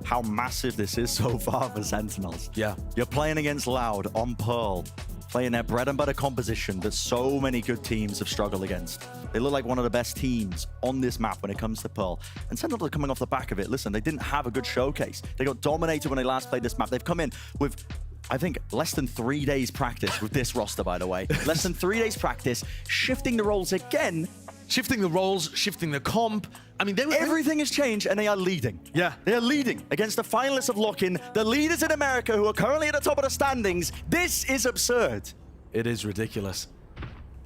how massive this is so far for Sentinels. Yeah. You're playing against Loud on Pearl, playing their bread and butter composition that so many good teams have struggled against. They look like one of the best teams on this map when it comes to Pearl. And Sentinels are coming off the back of it. Listen, they didn't have a good showcase. They got dominated when they last played this map. They've come in with, I think, less than 3 days practice with this roster, by the way. Less than 3 days practice, shifting the roles again. Shifting the roles, shifting the comp. I mean, Everything has changed, and they are leading. Yeah. They are leading against the finalists of Lock-In, the leaders in America who are currently at the top of the standings. This is absurd. It is ridiculous.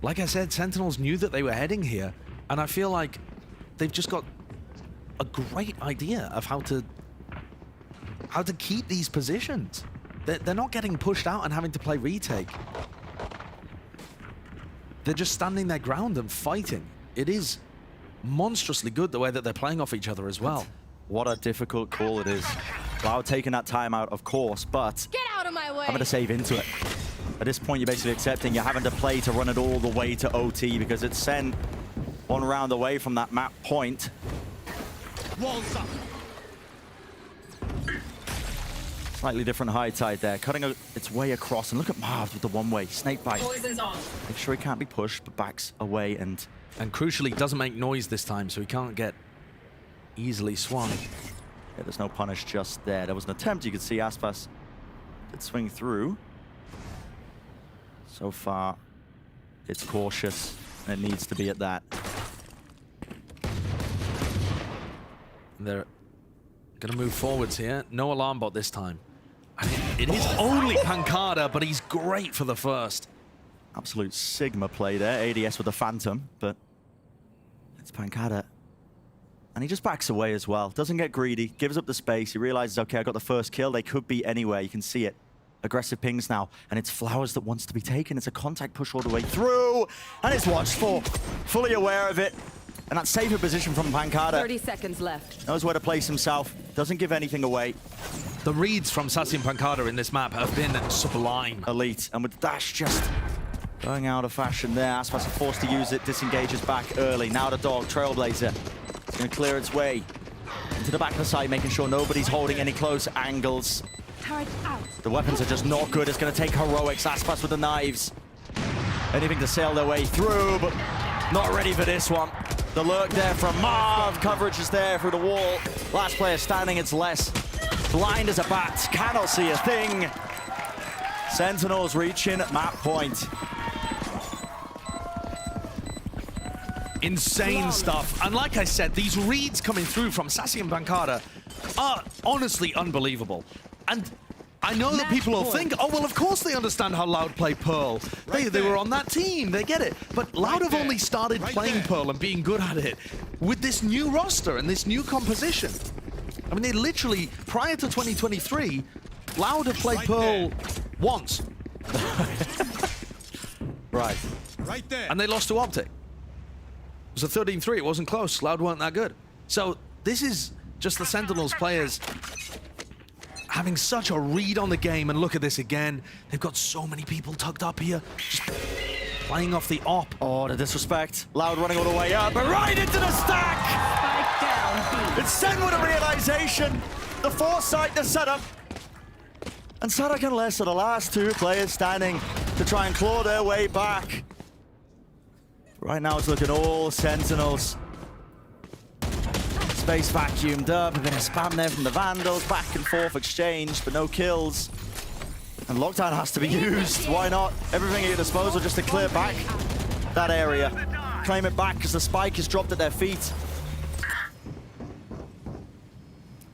Like I said, Sentinels knew that they were heading here, and I feel like they've just got a great idea of how to keep these positions. They're not getting pushed out and having to play retake. They're just standing their ground and fighting. It is monstrously good the way that they're playing off each other as well. What a difficult call it is. Cloud taking that timeout, of course, but Get out of my way. I'm going to save into it. At this point, you're basically accepting you're having to play to run it all the way to OT because it's SEN 1 round away from that map point. Walls up. Slightly different high tide there, cutting its way across. And look at Marv with the one-way snake bite. Poison's on. Make sure he can't be pushed, but backs away and crucially, doesn't make noise this time, so he can't get easily swung. yeah, there's no punish just there. There was an attempt. You could see Aspas did swing through. So far, it's cautious, and it needs to be at that. They're going to move forwards here. No alarm bot this time. And it is only Pancada, but he's great for the first. Absolute Sigma play there. ADS with the Phantom, but it's Pancada. And he just backs away as well. Doesn't get greedy, gives up the space. He realizes, okay, I got the first kill. They could be anywhere. You can see it. Aggressive pings now, and it's Flowers that wants to be taken. It's a contact push all the way through, and it's watchful. Fully aware of it. And that safer position from Pancada. 30 seconds left. Knows where to place himself. Doesn't give anything away. The reads from Sassy and Pancada in this map have been sublime. Elite. And with Dash just going out of fashion there. Aspas are forced to use it. Disengages back early. Now the dog, Trailblazer. It's going to clear its way into the back of the site, making sure nobody's holding any close angles. Turret out. The weapons are just not good. It's going to take heroics. Aspas with the knives. Anything to sail their way through, but not ready for this one. The lurk there from Marv. Coverage is there through the wall. Last player standing, it's less. Blind as a bat. Cannot see a thing. Sentinels reaching map point. Insane stuff. And like I said, these reads coming through from Sassy and Pancada are honestly unbelievable. And I know that people will think, oh, well, of course they understand how Loud play Pearl. They were on that team, they get it. But Loud have only started playing Pearl and being good at it with this new roster and this new composition. I mean, they literally, prior to 2023, Loud have played Pearl once. Right. Right there. And they lost to Optic. It was a 13-3, it wasn't close. Loud weren't that good. So this is just the Sentinels players having such a read on the game, and look at this again. They've got so many people tucked up here, just playing off the op. Oh, the disrespect. Loud running all the way up, but right into the stack! Spike down B. It's SEN with a realization. The foresight, the setup. And Sadak and Les are the last two players standing to try and claw their way back. Right now it's looking all Sentinels. Space vacuumed up, a bit of spam there from the Vandals, back and forth exchange, but no kills. And lockdown has to be used, why not? Everything at your disposal just to clear back that area. Claim it back because the spike is dropped at their feet.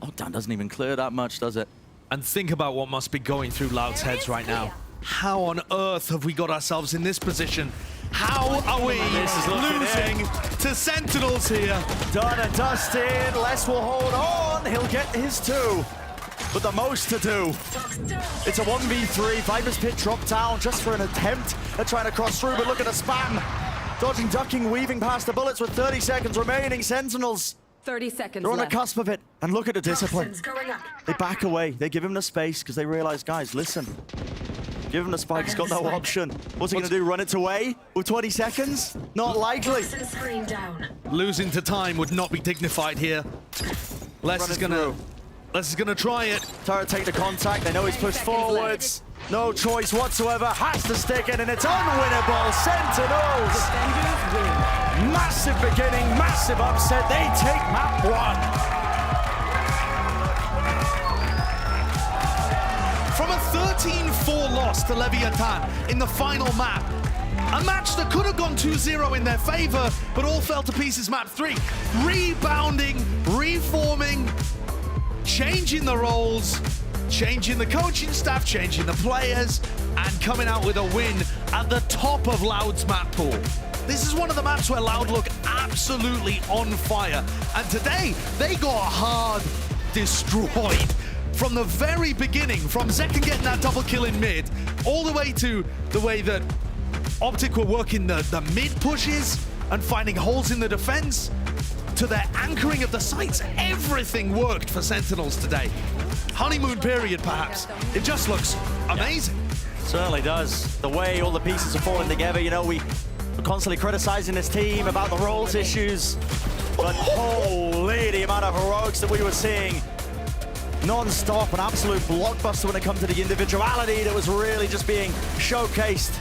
Lockdown doesn't even clear that much, does it? And think about what must be going through Loud's heads right now. How on earth have we got ourselves in this position? How are we losing to Sentinels here? Done and dusted. Les will hold on. He'll get his two. But the most to do. It's a 1v3. Viper's Pit dropped down just for an attempt at trying to cross through, but look at the spam. Dodging, ducking, weaving past the bullets with 30 seconds remaining. Sentinels, 30 seconds they're on the left. cusp of it. And look at the discipline. They back away. They give him the space because they realize, guys, listen. Give him the spike. He's got no option. What's he going to do? Run it away with 20 seconds? Not likely. Losing to time would not be dignified here. Les is gonna try it. Turret take the contact. They know he's pushed forwards. No choice whatsoever. Has to stick it, and it's unwinnable. Sentinels. Massive beginning, massive upset. They take map 1. From a 13-4 loss to Leviathan in the final map. A match that could have gone 2-0 in their favor, but all fell to pieces map 3. Rebounding, reforming, changing the roles, changing the coaching staff, changing the players, and coming out with a win at the top of Loud's map pool. This is one of the maps where Loud look absolutely on fire. And today, they got hard destroyed. From the very beginning, from Zekken getting that double kill in mid, all the way to the way that Optic were working the mid pushes and finding holes in the defense, to their anchoring of the sites. Everything worked for Sentinels today. Honeymoon period, perhaps. It just looks amazing. Certainly does. The way all the pieces are falling together, you know, we're constantly criticizing this team about the roles issues, but holy, the amount of heroics that we were seeing. Non-stop, an absolute blockbuster when it comes to the individuality that was really just being showcased.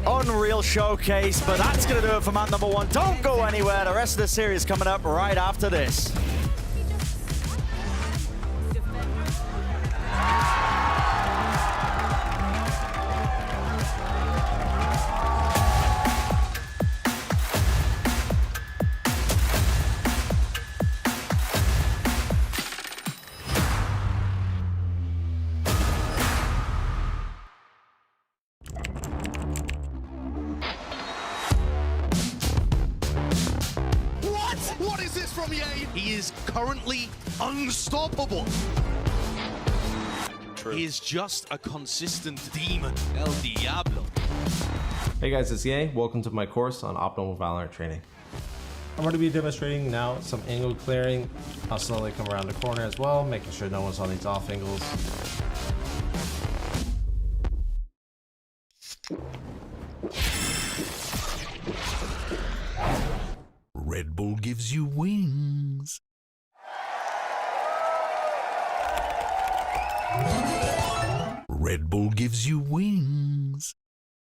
Unreal showcase, but that's going to do it for map number 1. Don't go anywhere. The rest of the series coming up right after this. What is this from EA? He is currently unstoppable. True. He is just a consistent demon. El Diablo. Hey guys, it's EA. Welcome to my course on optimal Valorant training. I'm going to be demonstrating now some angle clearing. I'll slowly come around the corner as well, making sure no one's on these off angles. Red Bull gives you wings. Red Bull gives you wings.